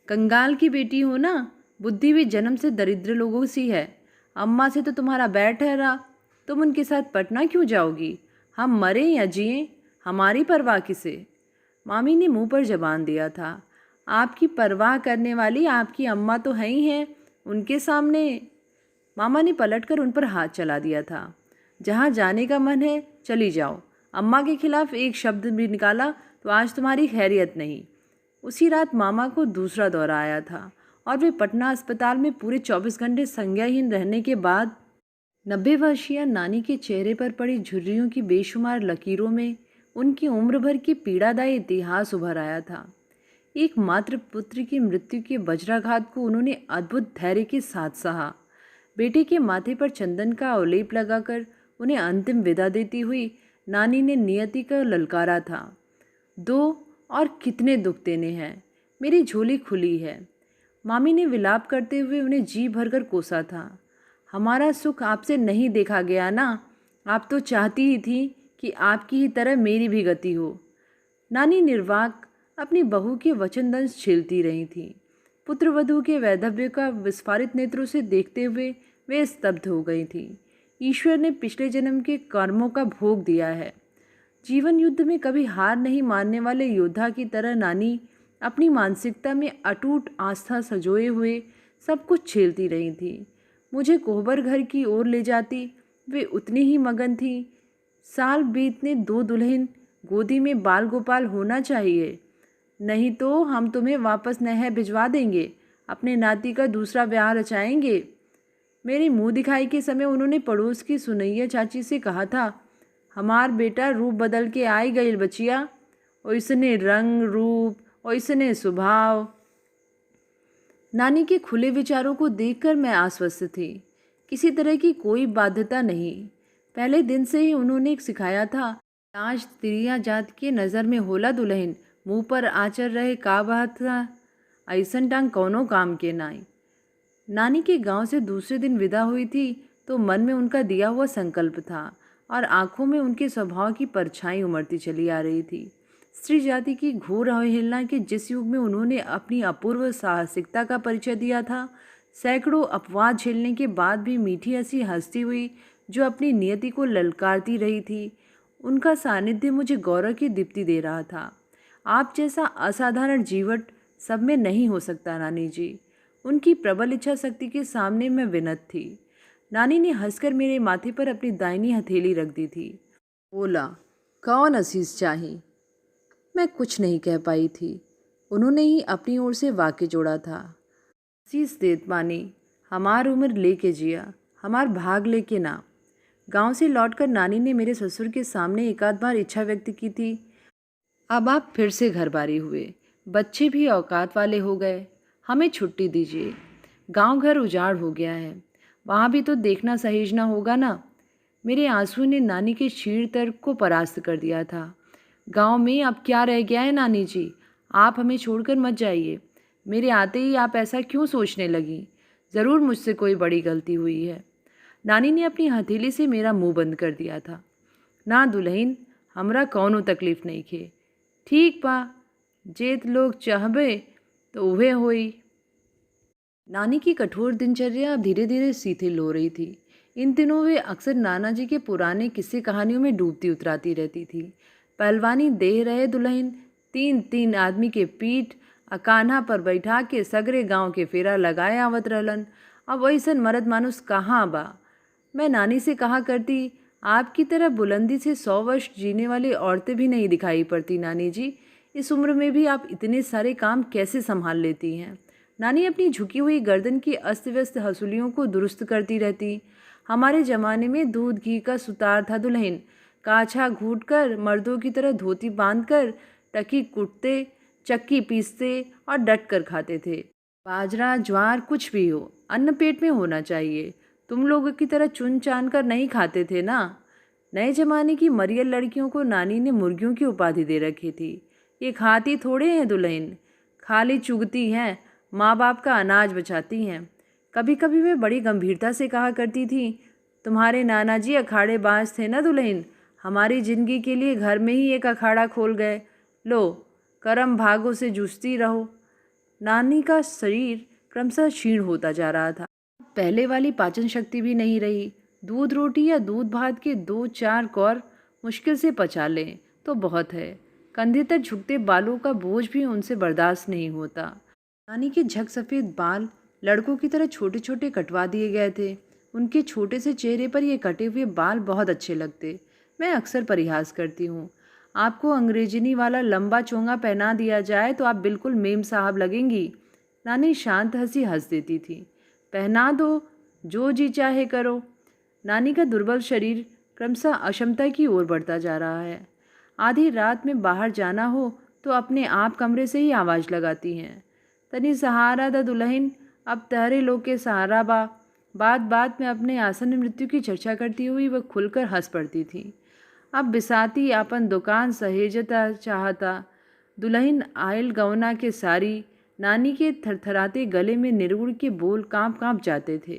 कंगाल की बेटी हो ना, बुद्धि भी जन्म से दरिद्र लोगों सी है। अम्मा से तो तुम्हारा बैर ठहरा, तुम उनके साथ पटना क्यों जाओगी? हम मरें या जिएं, हमारी परवाह किसे? मामी ने मुंह पर जबान दिया था। आपकी परवाह करने वाली आपकी अम्मा तो है ही हैं, उनके सामने। मामा ने पलटकर उन पर हाथ चला दिया था। जहाँ जाने का मन है चली जाओ। अम्मा के खिलाफ एक शब्द भी निकाला तो आज तुम्हारी खैरियत नहीं। उसी रात मामा को दूसरा दौरा आया था और वे पटना अस्पताल में पूरे 24 घंटे संज्ञाहीन रहने के बाद 90 वर्षीय नानी के चेहरे पर पड़ी झुर्रियों की बेशुमार लकीरों में उनकी उम्र भर की पीड़ादायी इतिहास उभर आया था। एकमात्र पुत्र की मृत्यु के वज्राघात को उन्होंने अद्भुत धैर्य के साथ सहा। बेटे के माथे पर चंदन का अवलेप लगाकर उन्हें अंतिम विदा देती हुई नानी ने नियति का ललकारा था, दो और कितने दुख देने हैं, मेरी झोली खुली है। मामी ने विलाप करते हुए उन्हें जी भरकर कोसा था। हमारा सुख आपसे नहीं देखा गया ना, आप तो चाहती ही थी कि आपकी ही तरह मेरी भी गति हो। नानी निर्वाक अपनी बहू के वचनदंश झेलती रही थी। पुत्रवधू के वैधव्य का विस्फारित नेत्रों से देखते हुए वे स्तब्ध हो गई थी। ईश्वर ने पिछले जन्म के कर्मों का भोग दिया है। जीवन युद्ध में कभी हार नहीं मानने वाले योद्धा की तरह नानी अपनी मानसिकता में अटूट आस्था सजोए हुए सब कुछ झेलती रही थी। मुझे कोहबर घर की ओर ले जाती वे उतनी ही मगन थी। साल बीतने 2 दुल्हन, गोदी में बाल गोपाल होना चाहिए, नहीं तो हम तुम्हें वापस नहर भिजवा देंगे, अपने नाती का दूसरा ब्याह रचाएंगे। मेरे मुंह दिखाई के समय उन्होंने पड़ोस की सुनैया चाची से कहा था, हमार बेटा रूप बदल के आई गई बचिया, ओइसने रंग रूप, ओइसने स्वभाव। नानी के खुले विचारों को देखकर मैं आश्वस्त थी। किसी तरह की कोई बाध्यता नहीं। पहले दिन से ही उन्होंने सिखाया था, आज स्त्रियाँ जात के नज़र में होला दुल्हन, मुंह पर आचर रहे का बात था, ऐसन टांग कौनो काम के नाई। नानी के गांव से दूसरे दिन विदा हुई थी तो मन में उनका दिया हुआ संकल्प था, और आंखों में उनके स्वभाव की परछाई उमड़ती चली आ रही थी। स्त्री जाति की घोर अवहेलना के जिस युग में उन्होंने अपनी अपूर्व साहसिकता का परिचय दिया था, सैकड़ों अपवाद झेलने के बाद भी मीठी हंसी हंसती हुई जो अपनी नियति को ललकारती रही थी, उनका सानिध्य मुझे गौरव की दीप्ति दे रहा था। आप जैसा असाधारण जीवट सब में नहीं हो सकता नानी जी। उनकी प्रबल इच्छा शक्ति के सामने मैं विनत थी। नानी ने हंसकर मेरे माथे पर अपनी दाहिनी हथेली रख दी थी। बोला, कौन असीस चाहिए? मैं कुछ नहीं कह पाई थी। उन्होंने ही अपनी ओर से वाक्य जोड़ा था। असीस देत मानी, हमार उम्र लेके जिया, हमार भाग लेके ना। गांव से लौटकर नानी ने मेरे ससुर के सामने एक आध बार इच्छा व्यक्त की थी। अब आप फिर से घर बारी हुए, बच्चे भी औकात वाले हो गए, हमें छुट्टी दीजिए। गांव घर उजाड़ हो गया है, वहाँ भी तो देखना सहेजना होगा ना। मेरे आंसू ने नानी के क्षीण तर्क को परास्त कर दिया था। गांव में अब क्या रह गया है नानी जी, आप हमें छोड़कर मत जाइए। मेरे आते ही आप ऐसा क्यों सोचने लगी? ज़रूर मुझसे कोई बड़ी गलती हुई है। नानी ने अपनी हथेली से मेरा मुंह बंद कर दिया था। ना दुल्हन, हमरा कौनो तकलीफ नहीं खे। ठीक बा, जेत लोग चाहबे तो उहे होई। नानी की कठोर दिनचर्या अब धीरे धीरे शिथिल हो रही थी। इन दिनों वे अक्सर नाना जी के पुराने किस्से कहानियों में डूबती उतराती रहती थी। पहलवानी दे रहे दुल्हन, 3-3 आदमी के पीठ अकान्हा पर बैठा के सगरे गांव के फेरा लगाए आवत रहलन। अब वैसन मर्द मानुस कहाँ बा? मैं नानी से कहा करती, आपकी तरह बुलंदी से 100 वर्ष जीने वाली औरतें भी नहीं दिखाई पड़ती नानी जी। इस उम्र में भी आप इतने सारे काम कैसे संभाल लेती हैं? नानी अपनी झुकी हुई गर्दन की अस्त व्यस्त हसूलियों को दुरुस्त करती रहती। हमारे ज़माने में दूध घी का सुतार था दुल्हन। काछा घूट कर, मर्दों की तरह धोती बांध कर, टकी कुटते, चक्की पीसते और डट कर खाते थे। बाजरा ज्वार कुछ भी हो, अन्न पेट में होना चाहिए। तुम लोगों की तरह चुन चान कर नहीं खाते थे ना। नए जमाने की मरियल लड़कियों को नानी ने मुर्गियों की उपाधि दे रखी थी। ये खाती थोड़े हैं दुल्हन, खाली चुगती हैं, माँ बाप का अनाज बचाती हैं। कभी कभी वे बड़ी गंभीरता से कहा करती थी, तुम्हारे नाना जी अखाड़े बाज थे ना दुल्हन, हमारी जिंदगी के लिए घर में ही एक अखाड़ा खोल गए। लो, कर्म भागों से जूझती रहो। नानी का शरीर क्रमशः क्षीण होता जा रहा था। पहले वाली पाचन शक्ति भी नहीं रही। दूध रोटी या दूध भात के 2-4 कौर मुश्किल से पचा लें तो बहुत है। कंधे तक झुकते बालों का बोझ भी उनसे बर्दाश्त नहीं होता। नानी के झक सफ़ेद बाल लड़कों की तरह छोटे छोटे कटवा दिए गए थे। उनके छोटे से चेहरे पर ये कटे हुए बाल बहुत अच्छे लगते। मैं अक्सर परिहास करती हूँ, आपको अंग्रेजनी वाला लंबा चोंगा पहना दिया जाए तो आप बिल्कुल मेम साहब लगेंगी। नानी शांत हंसी हंस देती थी। पहना दो, जो जी चाहे करो। नानी का दुर्बल शरीर क्रमशः अक्षमता की ओर बढ़ता जा रहा है। आधी रात में बाहर जाना हो तो अपने आप कमरे से ही आवाज़ लगाती हैं, तनी सहारा दा दुल्हन, अब तहरे लोग के सहारा बा। बात बात में अपने आसन मृत्यु की चर्चा करती हुई वह खुलकर हंस पड़ती थी। अब बिसाती आपन दुकान सहेजता चाहता। दुल्हन आयल गवना के सारी। नानी के थरथराते गले में निर्गुण के बोल कांप कांप जाते थे।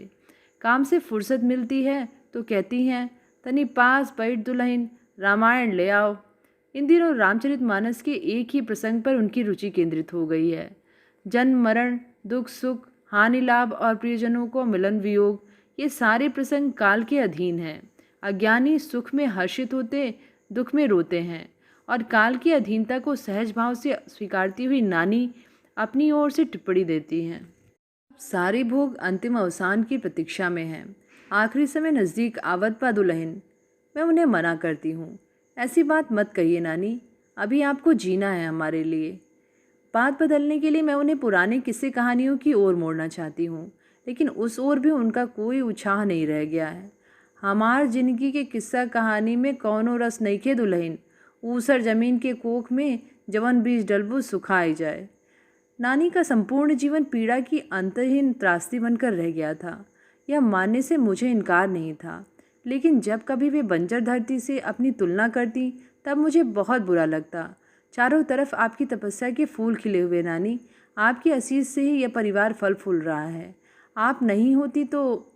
काम से फुर्सत मिलती है तो कहती हैं, तनी पास बैठ दुल्हन, रामायण ले आओ। इन दिनों रामचरितमानस के एक ही प्रसंग पर उनकी रुचि केंद्रित हो गई है। जन्म मरण, दुख सुख, हानि लाभ और प्रियजनों को मिलन वियोग, ये सारे प्रसंग काल के अधीन हैं। अज्ञानी सुख में हर्षित होते, दुख में रोते हैं, और काल की अधीनता को सहज भाव से स्वीकारती हुई नानी अपनी ओर से टिप्पणी देती हैं। सारे भोग अंतिम अवसान की प्रतीक्षा में हैं। आखिरी समय नज़दीक आवत पा दुल्हन। मैं उन्हें मना करती हूँ, ऐसी बात मत कहिए नानी, अभी आपको जीना है हमारे लिए। बात बदलने के लिए मैं उन्हें पुराने किस्से कहानियों की ओर मोड़ना चाहती हूँ, लेकिन उस ओर भी उनका कोई उत्साह नहीं रह गया है। हमार जिंदगी के किस्सा कहानी में कौनो रस नहीं खे दुल्हन, ऊसर जमीन के कोख में जवन बीज डलबू सुखाई जाए। नानी का संपूर्ण जीवन पीड़ा की अंतहीन त्रासदी बनकर रह गया था। यह मानने से मुझे इनकार नहीं था, लेकिन जब कभी वे बंजर धरती से अपनी तुलना करती तब मुझे बहुत बुरा लगता। चारों तरफ आपकी तपस्या के फूल खिले हुए नानी, आपकी असीस से ही यह परिवार फल फूल रहा है। आप नहीं होती तो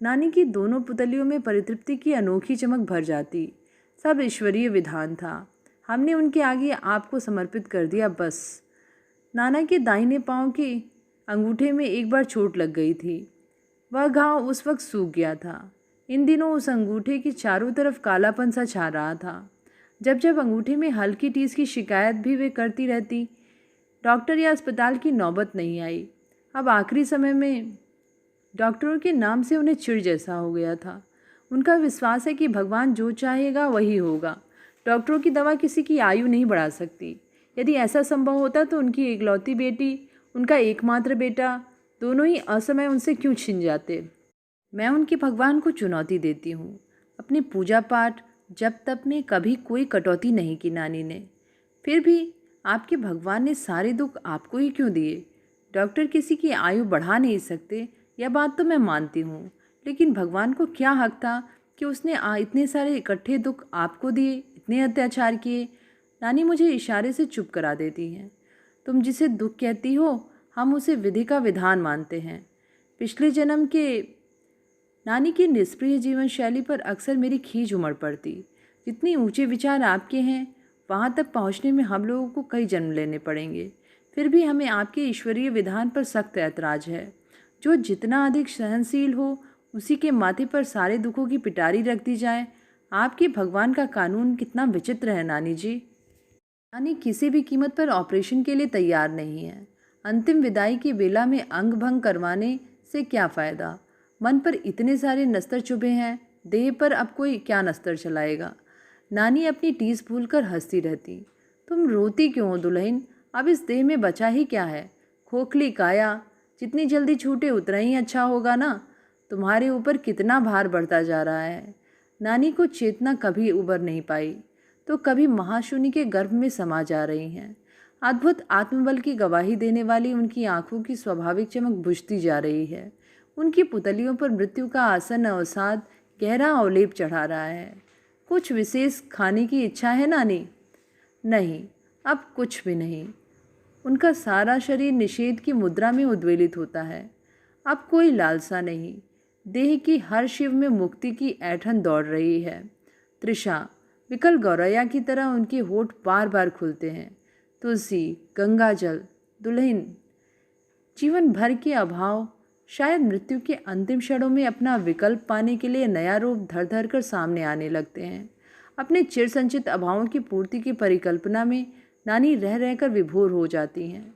नानी की दोनों पुतलियों में परितृप्ति की अनोखी चमक भर जाती। सब ईश्वरीय विधान था। हमने उनके आगे आपको समर्पित कर दिया बस। नाना के दाहिने पांव के अंगूठे में एक बार चोट लग गई थी। वह घाव उस वक्त सूख गया था। इन दिनों उस अंगूठे के चारों तरफ कालापन सा छा रहा था। जब जब अंगूठे में हल्की टीस की शिकायत भी वे करती रहती। डॉक्टर या अस्पताल की नौबत नहीं आई। अब आखिरी समय में डॉक्टरों के नाम से उन्हें चिढ़ जैसा हो गया था। उनका विश्वास है कि भगवान जो चाहेगा वही होगा। डॉक्टरों की दवा किसी की आयु नहीं बढ़ा सकती। यदि ऐसा संभव होता तो उनकी एकलौती बेटी, उनका एकमात्र बेटा, दोनों ही असमय उनसे क्यों छिन जाते। मैं उनके भगवान को चुनौती देती हूँ। अपनी पूजा पाठ जप तप में कभी कोई कटौती नहीं की नानी ने। फिर भी आपके भगवान ने सारे दुख आपको ही क्यों दिए। डॉक्टर किसी की आयु बढ़ा नहीं सकते, यह बात तो मैं मानती हूँ, लेकिन भगवान को क्या हक था कि उसने इतने सारे इकट्ठे दुख आपको दिए, इतने अत्याचार किए। नानी मुझे इशारे से चुप करा देती हैं। तुम जिसे दुख कहती हो हम उसे विधि का विधान मानते हैं। पिछले जन्म के नानी की निष्प्रिय जीवन शैली पर अक्सर मेरी खींच उमड़ पड़ती। जितने ऊंचे विचार आपके हैं वहाँ तक पहुँचने में हम लोगों को कई जन्म लेने पड़ेंगे। फिर भी हमें आपके ईश्वरीय विधान पर सख्त ऐतराज है। जो जितना अधिक सहनशील हो उसी के माथे पर सारे दुखों की पिटारी रख दी जाए। आपके भगवान का कानून कितना विचित्र है नानी जी। नानी किसी भी कीमत पर ऑपरेशन के लिए तैयार नहीं है। अंतिम विदाई की बेला में अंग भंग करवाने से क्या फ़ायदा। मन पर इतने सारे नस्तर चुभे हैं, देह पर अब कोई क्या नस्तर चलाएगा। नानी अपनी टीस भूलकर हंसती रहती। तुम रोती क्यों हो दुल्हन, अब इस देह में बचा ही क्या है। खोखली काया, जितनी जल्दी छूटे उतना ही अच्छा होगा ना। तुम्हारे ऊपर कितना भार बढ़ता जा रहा है। नानी को चेतना कभी उबर नहीं पाई तो कभी महाशून्य के गर्भ में समा जा रही हैं। अद्भुत आत्मबल की गवाही देने वाली उनकी आंखों की स्वाभाविक चमक बुझती जा रही है। उनकी पुतलियों पर मृत्यु का आसन अवसाद गहरा अवलेप चढ़ा रहा है। कुछ विशेष खाने की इच्छा है नानी? नहीं, अब कुछ भी नहीं। उनका सारा शरीर निषेध की मुद्रा में उद्वेलित होता है। अब कोई लालसा नहीं। देह की हर शिव में मुक्ति की ऐंठन दौड़ रही है। तृषा विकल गौरैया की तरह उनके होठ बार बार खुलते हैं। तुलसी, गंगा जल, दुल्हन, जीवन भर के अभाव शायद मृत्यु के अंतिम क्षणों में अपना विकल्प पाने के लिए नया रूप धर धर कर सामने आने लगते हैं। अपने चिर संचित अभावों की पूर्ति की परिकल्पना में नानी रह रहकर विभोर हो जाती हैं।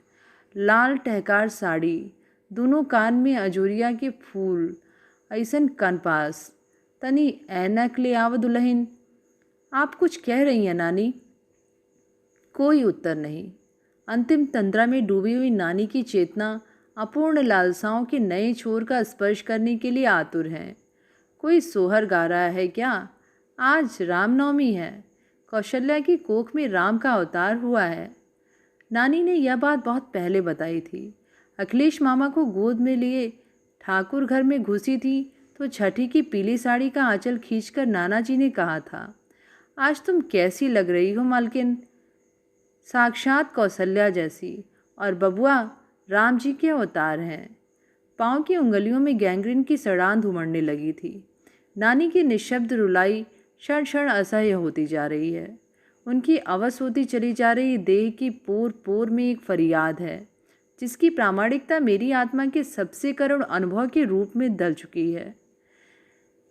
लाल टहकार साड़ी, दोनों कान में अजोरिया के फूल, ऐसन कनपास, तनी ऐनक ले आव दुल्हन। आप कुछ कह रही हैं नानी? कोई उत्तर नहीं। अंतिम तंद्रा में डूबी हुई नानी की चेतना अपूर्ण लालसाओं के नए छोर का स्पर्श करने के लिए आतुर है। कोई सोहर गा रहा है क्या? आज रामनवमी है। कौशल्या की कोख में राम का अवतार हुआ है। नानी ने यह बात बहुत पहले बताई थी। अखिलेश मामा को गोद में लिए ठाकुर घर में घुसी थी तो छठी की पीली साड़ी का आंचल खींचकर नाना जी ने कहा था, आज तुम कैसी लग रही हो मालकिन, साक्षात कौशल्या जैसी। और बबुआ राम जी के अवतार हैं। पाँव की उंगलियों में गैंग्रीन की सड़ांध उमड़ने लगी थी। नानी की निशब्द रुलाई क्षण क्षण असह्य होती जा रही है। उनकी अवस होती चली जा रही देह की पोर पोर में एक फरियाद है जिसकी प्रामाणिकता मेरी आत्मा के सबसे करुण अनुभव के रूप में दल चुकी है।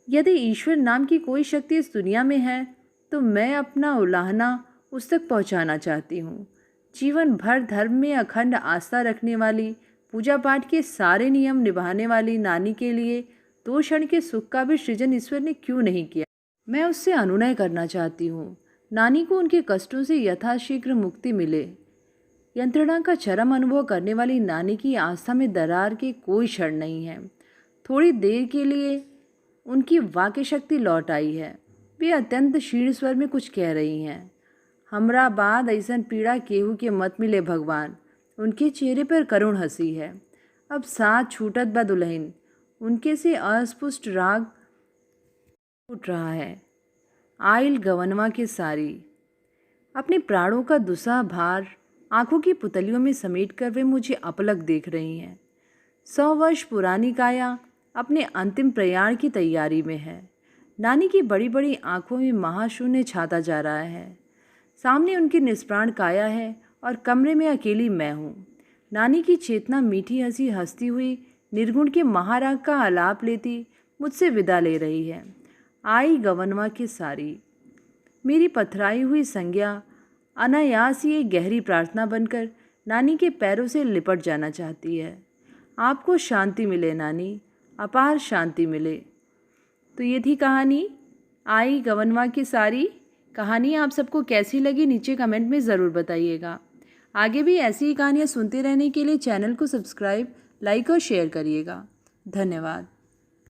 यदि ईश्वर नाम की कोई शक्ति इस दुनिया में है तो मैं अपना उलाहना उस तक पहुंचाना चाहती हूँ। जीवन भर धर्म में अखंड आस्था रखने वाली, पूजा पाठ के सारे नियम निभाने वाली नानी के लिए 2 क्षण के सुख का भी सृजन ईश्वर ने क्यों नहीं किया। मैं उससे अनुनय करना चाहती हूँ, नानी को उनके कष्टों से यथाशीघ्र मुक्ति मिले। यंत्रणा का चरम अनुभव करने वाली नानी की आस्था में दरार के कोई क्षण नहीं है। थोड़ी देर के लिए उनकी वाक्य शक्ति लौट आई है। वे अत्यंत क्षीण स्वर में कुछ कह रही हैं। हमरा बाद ऐसन पीड़ा केहू के मत मिले भगवान। उनके चेहरे पर करुण हंसी है। अब साथ छूटत बा दुल्हन। उनके से अस्पुष्ट राग उठ रहा है। आइल गवनवा के सारी। अपने प्राणों का दुस्साह भार आंखों की पुतलियों में समेट कर वे मुझे अपलक देख रही हैं। 100 वर्ष पुरानी काया अपने अंतिम प्रयाण की तैयारी में है। नानी की बड़ी बड़ी आंखों में महाशून्य छाता जा रहा है। सामने उनकी निष्प्राण काया है और कमरे में अकेली मैं हूँ। नानी की चेतना मीठी हंसी हंसती हुई निर्गुण के महाराग का आलाप लेती मुझसे विदा ले रही है। आई गवनवा की सारी। मेरी पथराई हुई संज्ञा अनायास ही एक गहरी प्रार्थना बनकर नानी के पैरों से लिपट जाना चाहती है। आपको शांति मिले नानी, अपार शांति मिले। तो ये थी कहानी आई गवनवा की सारी। कहानी आप सबको कैसी लगी नीचे कमेंट में ज़रूर बताइएगा। आगे भी ऐसी ही कहानियाँ सुनते रहने के लिए चैनल को सब्सक्राइब, लाइक और शेयर करिएगा। धन्यवाद।